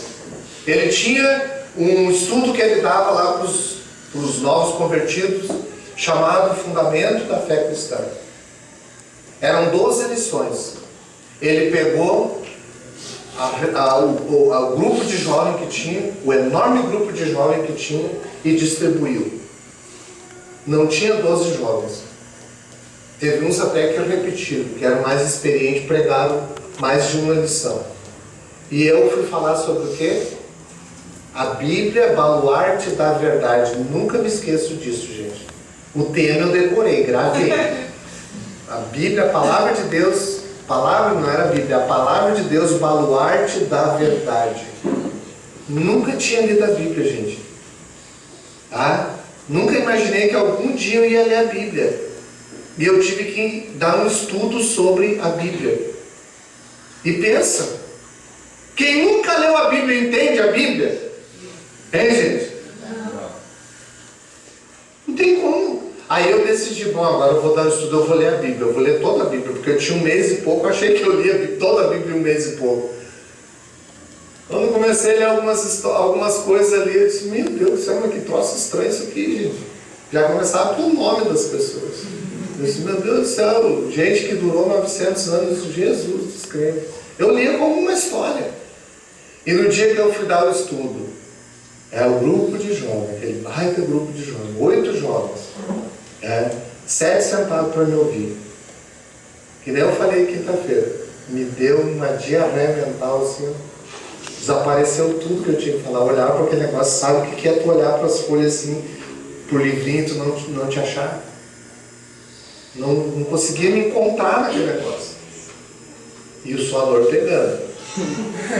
Ele tinha um estudo que ele dava lá para os novos convertidos, chamado Fundamento da Fé Cristã. Eram 12 lições. Ele pegou o grupo de jovem que tinha, o enorme grupo de jovem que tinha, e distribuiu. Não tinha 12 jovens. Teve uns até que repetiram, que eram mais experientes, pregaram mais de uma lição. E eu fui falar sobre o quê? A Bíblia, baluarte da verdade. Nunca me esqueço disso, gente. O tema eu decorei, gravei. A Bíblia, a palavra de Deus, palavra não era a Bíblia, a palavra de Deus, baluarte da verdade. Nunca tinha lido a Bíblia, gente. Tá? Nunca imaginei que algum dia eu ia ler a Bíblia. E eu tive que dar um estudo sobre a Bíblia. E pensa, quem nunca leu a Bíblia entende a Bíblia? Hein, gente? Não tem como. Aí eu decidi, bom, agora eu vou dar um estudo, eu vou ler a Bíblia. Eu vou ler toda a Bíblia, porque eu tinha 1 mês e pouco, eu achei que eu lia toda a Bíblia em 1 mês e pouco. Quando eu comecei a ler algumas coisas ali, eu disse, meu Deus do céu, mas que troço estranho isso aqui, gente. Já começava pelo nome das pessoas. Eu disse, meu Deus do céu, gente que durou 900 anos, Jesus descreve. Eu lia como uma história. E no dia que eu fui dar o estudo, o grupo de jovens, aquele baita grupo de jovens, 8 jovens, 7 sentados para me ouvir. Que nem eu falei quinta-feira, me deu uma diarreia mental assim, desapareceu tudo que eu tinha que falar. Olhar para aquele negócio, sabe o que é tu olhar para as folhas assim, por livrinho, tu não te achar? Não conseguia me encontrar naquele negócio. E o suador pegando.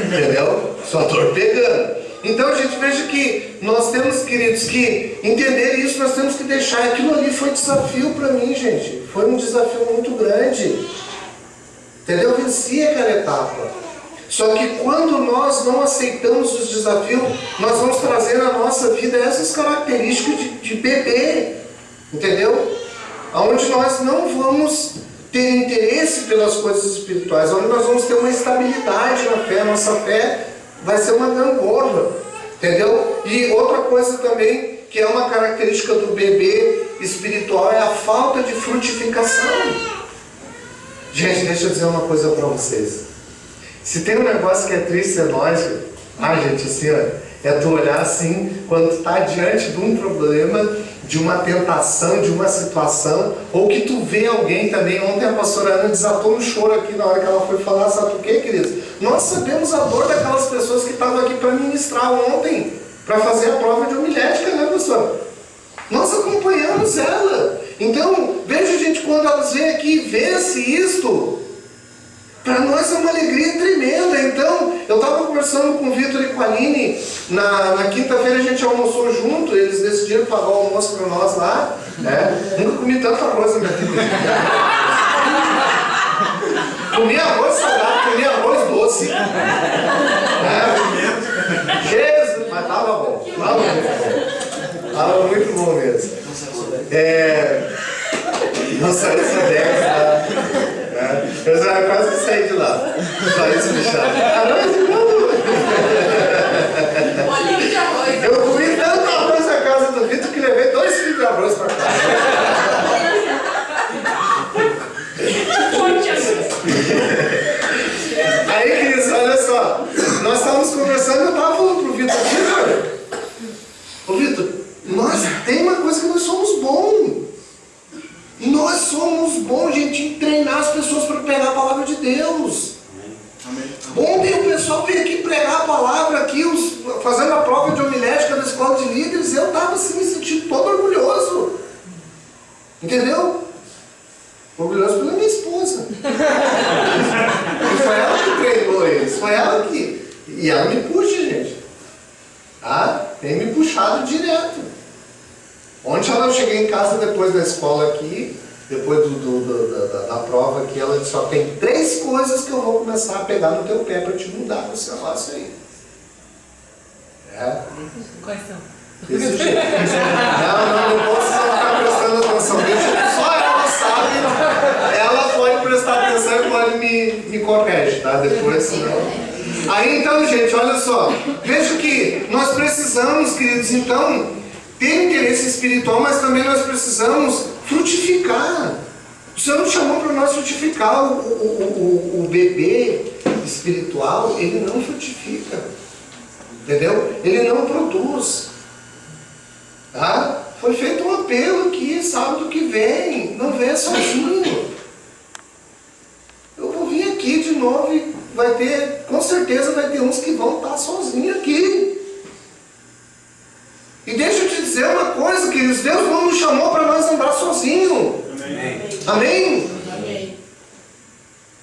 Entendeu? Suador pegando. Então, gente, veja que nós temos, queridos, que entender isso, nós temos que deixar. Aquilo ali foi desafio para mim, gente. Foi um desafio muito grande. Entendeu? Eu venci aquela etapa. Só que quando nós não aceitamos os desafios, nós vamos trazer na nossa vida essas características de bebê. Entendeu? Onde nós não vamos ter interesse pelas coisas espirituais, onde nós vamos ter uma estabilidade na fé, nossa fé vai ser uma gangorra, entendeu? E outra coisa também, que é uma característica do bebê espiritual, é a falta de frutificação. Gente, deixa eu dizer uma coisa pra vocês. Se tem um negócio que é triste, é nós, gente, assim, ó, é tu olhar assim, quando tu tá diante de um problema, de uma tentação, de uma situação, ou que tu vê alguém também. Ontem a pastora Ana desatou um choro aqui na hora que ela foi falar, sabe por quê, queridos? Nós sabemos a dor daquelas pessoas que estavam aqui para ministrar ontem, para fazer a prova de homilética, né, pastor? Nós acompanhamos ela. Então, veja, gente, quando elas vêm aqui e vence isto, para nós é uma alegria tremenda. Então, eu estava conversando com o Vitor e com a Aline, na quinta-feira a gente almoçou junto, eles decidiram pagar o almoço para nós lá, né? Nunca comi tanto arroz na minha vida. Comi arroz salgado, comi arroz doce. Jesus, mas estava bom. Estava muito bom mesmo. Não saiu essa 10, tá? Eu já quase que saí de lá. Só isso me chama. Arroz de novo. Bolinho de arroz. Eu comi tanto arroz na casa do Vitor que levei 2 quilos de arroz para casa. Aí, queridos, olha só. Nós estávamos conversando, eu estava falando pro Vitor, ô Vitor, nós tem uma coisa que nós somos bons. Nós somos bons, gente, em treinar as pessoas para pregar a palavra de Deus. Ontem o pessoal veio aqui pregar a palavra, aqui, fazendo a prova de homilética da escola de líderes, eu estava assim, me sentindo todo orgulhoso. Entendeu? Orgulhoso pela minha esposa. E foi ela que treinou eles, foi ela que... E ela me puxa, gente. Tá? Tem me puxado direto. Ontem eu cheguei em casa depois da escola aqui, depois da prova aqui, ela disse, só tem 3 coisas que eu vou começar a pegar no teu pé para te mudar com esse negócio aí. Quais são? Desse jeito. Não posso ficar prestando atenção. Só ela sabe, ela pode prestar atenção e pode me corrigir, tá? Depois, senão... Aí então, gente, olha só, veja que nós precisamos, queridos, então, ter interesse espiritual, mas também nós precisamos frutificar. O Senhor nos chamou para nós frutificar. O bebê espiritual, ele não frutifica, entendeu? Ele não produz. Tá? Foi feito um apelo aqui, sábado que vem, não venha sozinho. Eu vou vir aqui de novo e vai ter, com certeza vai ter uns que vão estar sozinhos aqui. E deixa eu te dizer uma coisa, queridos, Deus não nos chamou para nós andar sozinhos. Amém? Amém.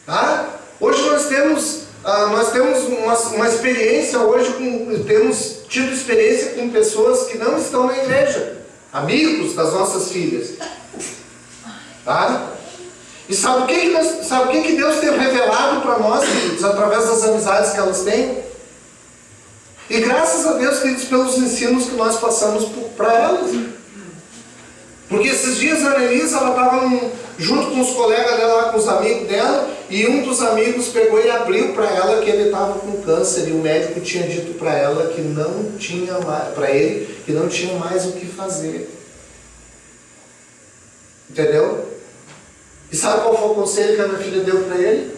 Tá? Hoje nós temos uma experiência, hoje temos tido experiência com pessoas que não estão na igreja, amigos das nossas filhas. Tá? E sabe o que Deus tem revelado para nós, queridos, através das amizades que elas têm? E graças a Deus, queridos, pelos ensinos que nós passamos para elas. Porque esses dias a Annelise, ela estava junto com os colegas dela, com os amigos dela, e um dos amigos pegou e abriu para ela que ele estava com câncer, e o médico tinha dito para ela que não tinha mais, para ele, que não tinha mais o que fazer. Entendeu? E sabe qual foi o conselho que a minha filha deu para ele?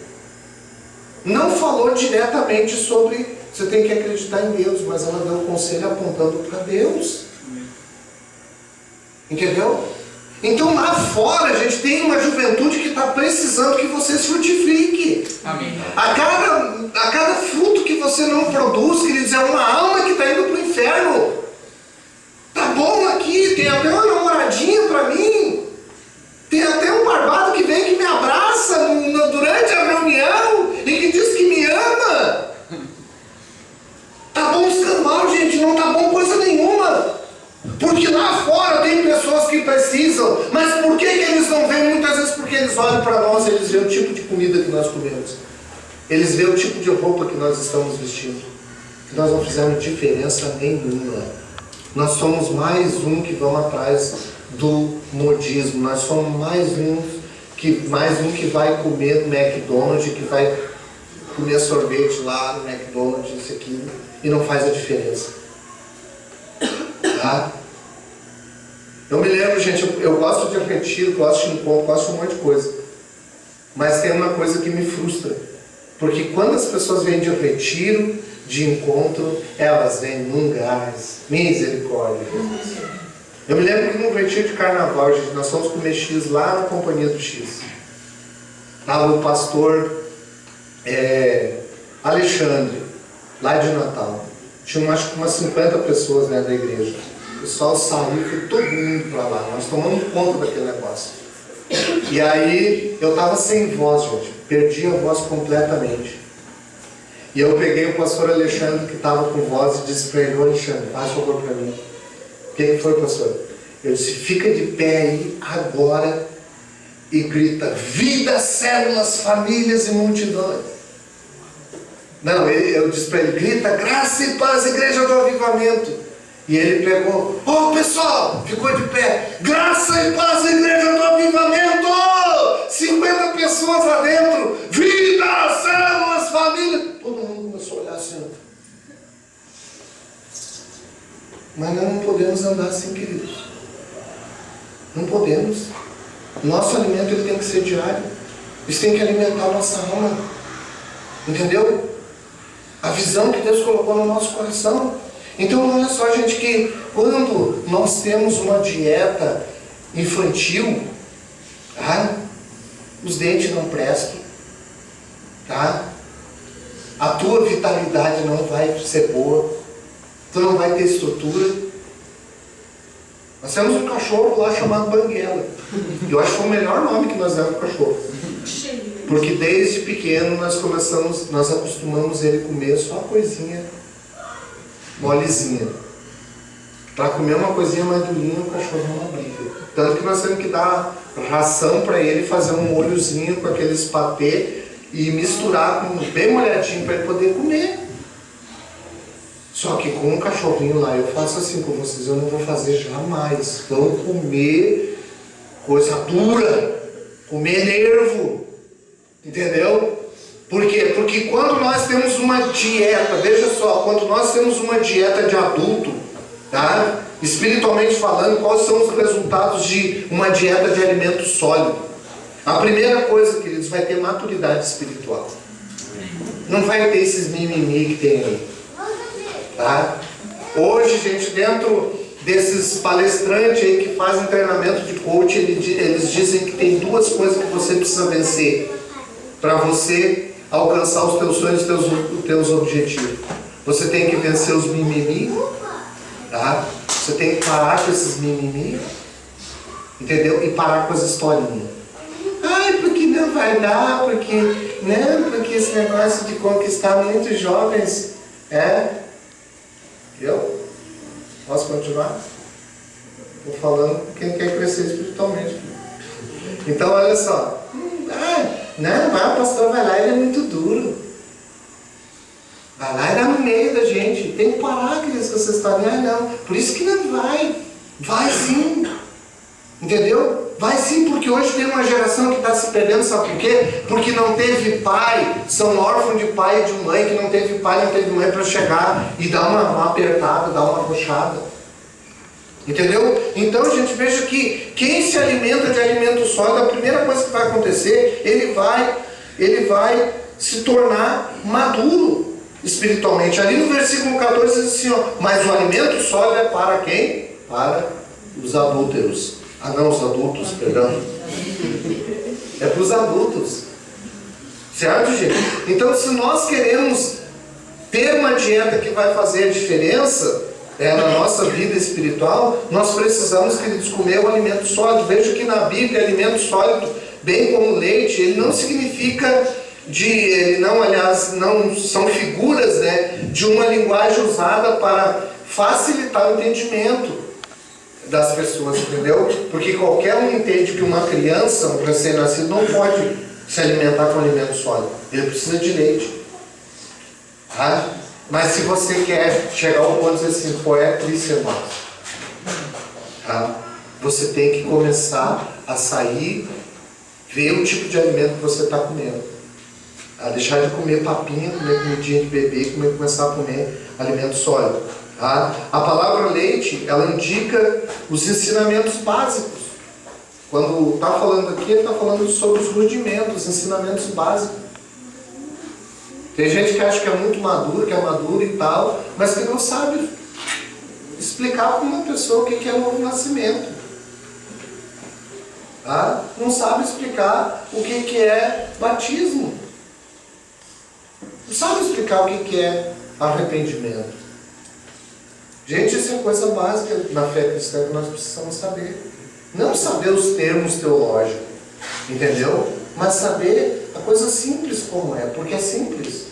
Não falou diretamente sobre você tem que acreditar em Deus, mas ela deu um conselho apontando para Deus. Entendeu? Então lá fora a gente tem uma juventude que está precisando que você se frutifique. Amém. A cada fruto que você não produz, queridos, é uma alma que está indo para o inferno. Tá bom aqui, tem até uma namoradinha para mim. Tem até um barbado que vem que me abraça durante a reunião e que diz que me ama. Tá bom escambau, gente, não tá bom coisa nenhuma. Porque lá fora tem pessoas que precisam, mas por que eles não vêm? Muitas vezes porque eles olham para nós, eles veem o tipo de comida que nós comemos. Eles veem o tipo de roupa que nós estamos vestindo. Que nós não fizemos diferença nenhuma. Nós somos mais um que vão atrás do modismo. Nós somos mais um que vai comer no McDonald's, que vai comer sorvete lá no McDonald's, isso aqui, e não faz a diferença. Tá? Eu me lembro, gente, eu gosto de retiro, gosto de encontro, gosto de um monte de coisa. Mas tem uma coisa que me frustra. Porque quando as pessoas vêm de retiro, de encontro, elas vêm num gás. Misericórdia. Eu me lembro que num retiro de carnaval, gente, nós fomos comer X lá na Companhia do X. Estava o pastor Alexandre, lá de Natal. Tinha acho que umas 50 pessoas, né, da igreja. O pessoal saiu, foi todo mundo para lá. Nós tomamos conta daquele negócio. E aí eu estava sem voz, gente. Perdi a voz completamente. E eu peguei o pastor Alexandre, que estava com voz, e disse para ele: Alexandre, faz favor para mim. O que foi, pastor? Eu disse: fica de pé aí agora e grita: vida, células, famílias e multidões. Não, eu disse para ele: grita graça e paz, igreja do avivamento. E ele pegou: pessoal, ficou de pé, graça e paz, igreja do avivamento. 50 pessoas lá dentro, vida, células, famílias. Todo mundo começou a olhar assim. Mas nós não podemos andar assim, queridos. Não podemos. Nosso alimento ele tem que ser diário. Isso tem que alimentar a nossa alma. Entendeu? A visão que Deus colocou no nosso coração. Então não é só, gente, que quando nós temos uma dieta infantil, tá? Os dentes não prestam, tá? A tua vitalidade não vai ser boa, tu não vai ter estrutura. Nós temos um cachorro lá chamado Banguela. Eu acho que foi o melhor nome que nós demos para o cachorro. Porque desde pequeno nós acostumamos ele comer só uma coisinha molezinha. Para comer uma coisinha mais durinha, o cachorro não briga. Tanto que nós temos que dar ração para ele, fazer um molhozinho com aqueles patê e misturar com bem molhadinho para ele poder comer. Só que com um cachorrinho lá, eu faço assim com vocês, eu não vou fazer jamais. Vão comer coisa dura, comer nervo, entendeu? Por quê? Porque quando nós temos uma dieta, veja só, quando nós temos uma dieta de adulto, tá? Espiritualmente falando, quais são os resultados de uma dieta de alimento sólido? A primeira coisa, queridos, vai ter maturidade espiritual. Não vai ter esses mimimi que tem aí. Tá? Hoje, gente, dentro desses palestrantes aí que fazem treinamento de coach, eles dizem que tem duas coisas que você precisa vencer para você alcançar os teus sonhos, os teus objetivos. Você tem que vencer os mimimi, tá? Você tem que parar com esses mimimi, entendeu? E parar com as historinhas. Ai, porque não vai dar, porque esse negócio de conquistar muitos jovens, eu? Posso continuar? Estou falando com quem quer crescer espiritualmente. Então, olha só. Não, o pastor vai lá, ele é muito duro. Vai lá e dá no meio da gente. Tem que parar, queridos, que vocês estão ali. Não. Por isso que não vai. Vai sim. Entendeu? Vai sim, porque hoje tem uma geração que está se perdendo, sabe por quê? Porque não teve pai, são órfãos de pai e de mãe, que não teve pai, não teve mãe para chegar e dar uma apertada, dar uma arrochada. Entendeu? Então, gente, veja que quem se alimenta de alimento sólido, a primeira coisa que vai acontecer, ele vai se tornar maduro espiritualmente. Ali no versículo 14 diz assim, mas o alimento sólido é para quem? Para os adúlteros. Os adultos, perdão. É para os adultos. Certo, gente? Então, se nós queremos ter uma dieta que vai fazer a diferença na nossa vida espiritual, nós precisamos, queridos, comer o alimento sólido. Veja que na Bíblia, alimento sólido, bem como leite, ele não significa não são figuras, né, de uma linguagem usada para facilitar o entendimento das pessoas, entendeu? Porque qualquer um entende que uma criança, um recém-nascido, não pode se alimentar com alimento sólido. Ele precisa de leite. Tá? Mas se você quer chegar ao ponto de dizer assim, é triste, irmão. Tá? Você tem que começar a sair, ver o tipo de alimento que você está comendo. A deixar de comer papinha, comer comidinha de bebê, começar a comer alimento sólido. Tá? A palavra leite, ela indica os ensinamentos básicos. Quando está falando aqui, ele está falando sobre os rudimentos, os ensinamentos básicos. Tem gente que acha que é muito maduro, que é maduro e tal, mas que não sabe explicar para uma pessoa o que é novo nascimento. Tá? Não sabe explicar o que é batismo. Não sabe explicar o que é arrependimento. Gente, isso é coisa básica na fé cristã que nós precisamos saber. Não saber os termos teológicos, entendeu? Mas saber a coisa simples como é, porque é simples.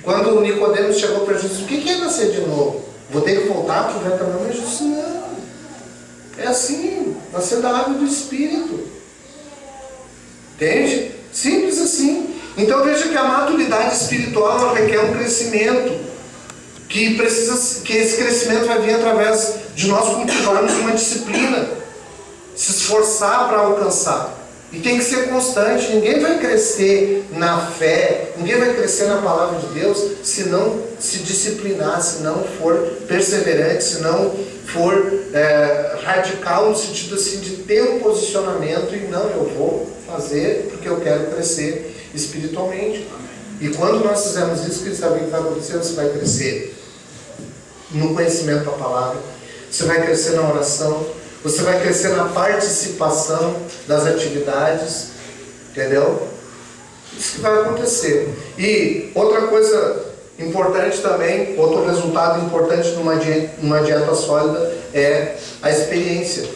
Quando o Nicodemos chegou para Jesus, o que é nascer de novo? Vou ter que voltar para o velho caminho? Jesus disse, não. É assim, nascer da água do Espírito. Entende? Simples assim. Então veja que a maturidade espiritual ela requer um crescimento. Que esse crescimento vai vir através de nós cultivarmos uma disciplina. Se esforçar para alcançar. E tem que ser constante. Ninguém vai crescer na fé, ninguém vai crescer na palavra de Deus se não se disciplinar, se não for perseverante, se não for radical no sentido assim de ter um posicionamento e não, eu vou fazer porque eu quero crescer espiritualmente. E quando nós fizermos isso, que sabe o que vai acontecer? Você vai crescer no conhecimento da palavra, você vai crescer na oração, você vai crescer na participação das atividades, entendeu? Isso que vai acontecer. E outra coisa importante também, outro resultado importante numa dieta sólida é a experiência.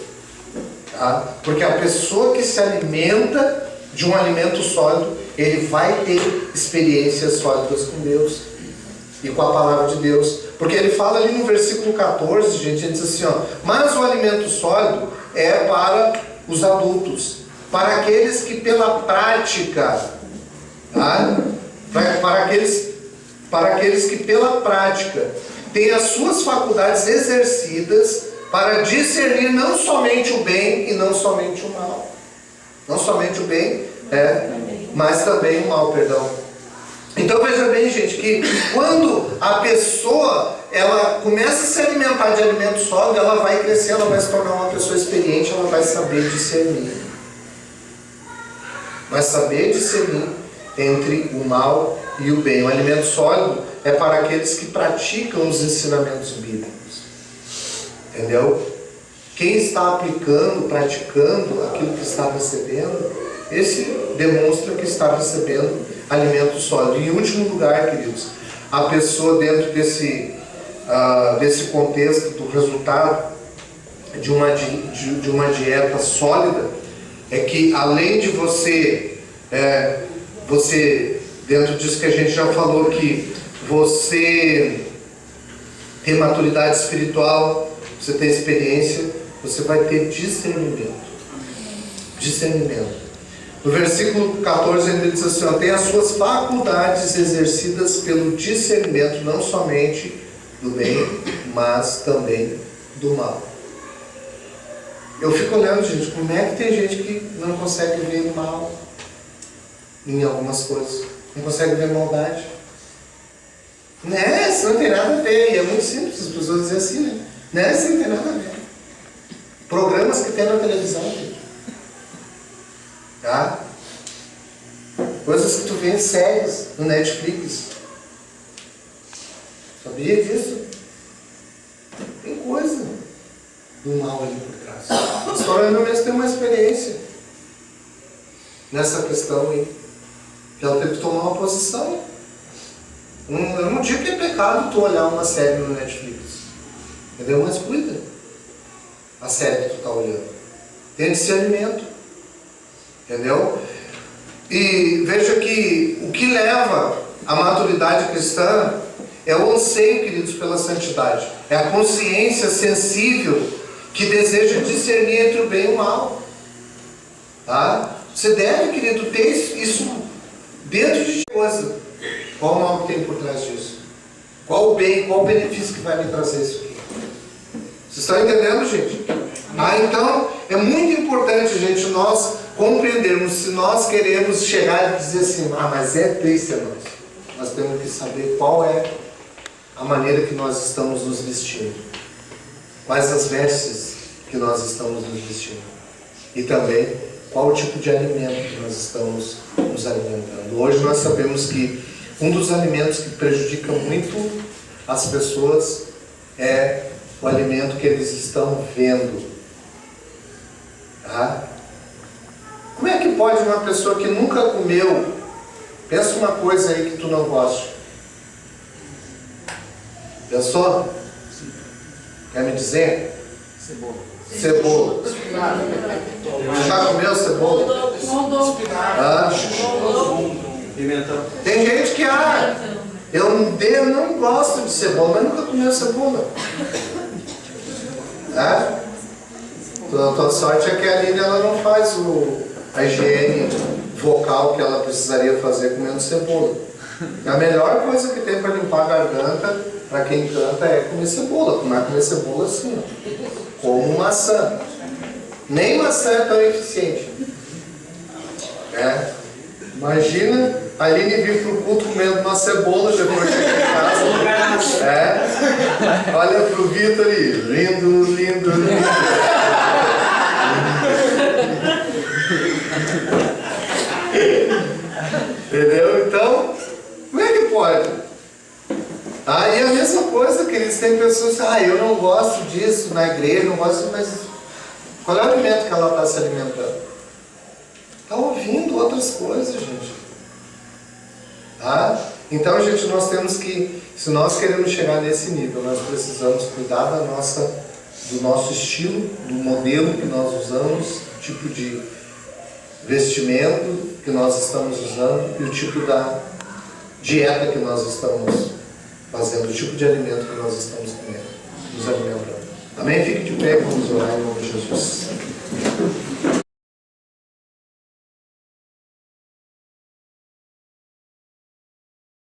Tá? Porque a pessoa que se alimenta de um alimento sólido, ele vai ter experiências sólidas com Deus e com a palavra de Deus. Porque ele fala ali no versículo 14, gente, ele diz assim, ó, mas o alimento sólido é para os adultos, para aqueles que pela prática, tá? para aqueles que pela prática têm as suas faculdades exercidas para discernir não somente o bem e não somente o mal. Não somente o bem, mas também o mal, perdão. Então veja bem, gente, que quando a pessoa ela começa a se alimentar de alimento sólido, ela vai crescer, ela vai se tornar uma pessoa experiente, ela vai saber discernir. Vai saber discernir entre o mal e o bem. O alimento sólido é para aqueles que praticam os ensinamentos bíblicos. Entendeu? Quem está aplicando, praticando aquilo que está recebendo, esse demonstra que está recebendo alimento sólido. E em último lugar, queridos, a pessoa dentro desse contexto do resultado de uma dieta sólida é que além de você dentro disso que a gente já falou, que você tem maturidade espiritual, você tem experiência, você vai ter discernimento. No versículo 14 ele diz assim, ó, tem as suas faculdades exercidas pelo discernimento não somente do bem, mas também do mal. Eu fico olhando, gente, como é que tem gente que não consegue ver mal em algumas coisas, não consegue ver maldade. Né? Isso não tem nada a ver, e é muito simples as pessoas dizem assim, né? Isso não tem nada a ver. Programas que tem na televisão, gente. Tá? Coisas que tu vê em séries no Netflix. Sabia disso? Tem coisa do mal ali por trás. A história mesmo tem uma experiência nessa questão aí. Que ela teve que tomar uma posição. Eu não digo que é pecado tu olhar uma série no Netflix. Entendeu? Mas cuida a série que tu está olhando. Tem discernimento. Entendeu? E veja que o que leva à maturidade cristã é o anseio, queridos, pela santidade. É a consciência sensível que deseja discernir entre o bem e o mal. Tá? Você deve, querido, ter isso dentro de coisa. Qual o mal que tem por trás disso? Qual o bem, qual o benefício que vai me trazer isso aqui? Vocês estão entendendo, gente? Então, é muito importante, gente, nós compreendermos, se nós queremos chegar e dizer assim, mas é triste, irmãos. Nós temos que saber qual é a maneira que nós estamos nos vestindo. Quais as vestes que nós estamos nos vestindo. e também qual o tipo de alimento que nós estamos nos alimentando. Hoje nós sabemos que um dos alimentos que prejudica muito as pessoas é o alimento que eles estão vendo. Tá? Como é que pode uma pessoa que nunca comeu, pensa uma coisa aí que tu não gosta. Pensou? Quer me dizer? Cebola. Cebola. Já comeu cebola? Ah. Pimentão. Tem gente que eu não gosto de cebola, mas nunca comeu cebola. É? Toda sorte é que a Aline ela não faz a higiene vocal que ela precisaria fazer comendo cebola. A melhor coisa que tem para limpar a garganta para quem canta é comer cebola. Comer cebola assim, ó, como maçã. Nem maçã é tão eficiente. É. Imagina a Aline vir pro culto comendo uma cebola depois de chegar em casa. É. Olha pro Vitor aí. Lindo, lindo, lindo. Entendeu? Então, como é que pode? E a mesma coisa, queridos, tem pessoas que eu não gosto disso na igreja, não gosto, mas qual é o alimento que ela está se alimentando? Está ouvindo outras coisas, gente. Então, gente, nós temos que, se nós queremos chegar nesse nível, nós precisamos cuidar do nosso estilo, do modelo que nós usamos, do tipo de vestimento que nós estamos usando e o tipo da dieta que nós estamos fazendo, o tipo de alimento que nós estamos comendo, nos alimentando. Amém? Fique de pé, vamos orar em nome de Jesus.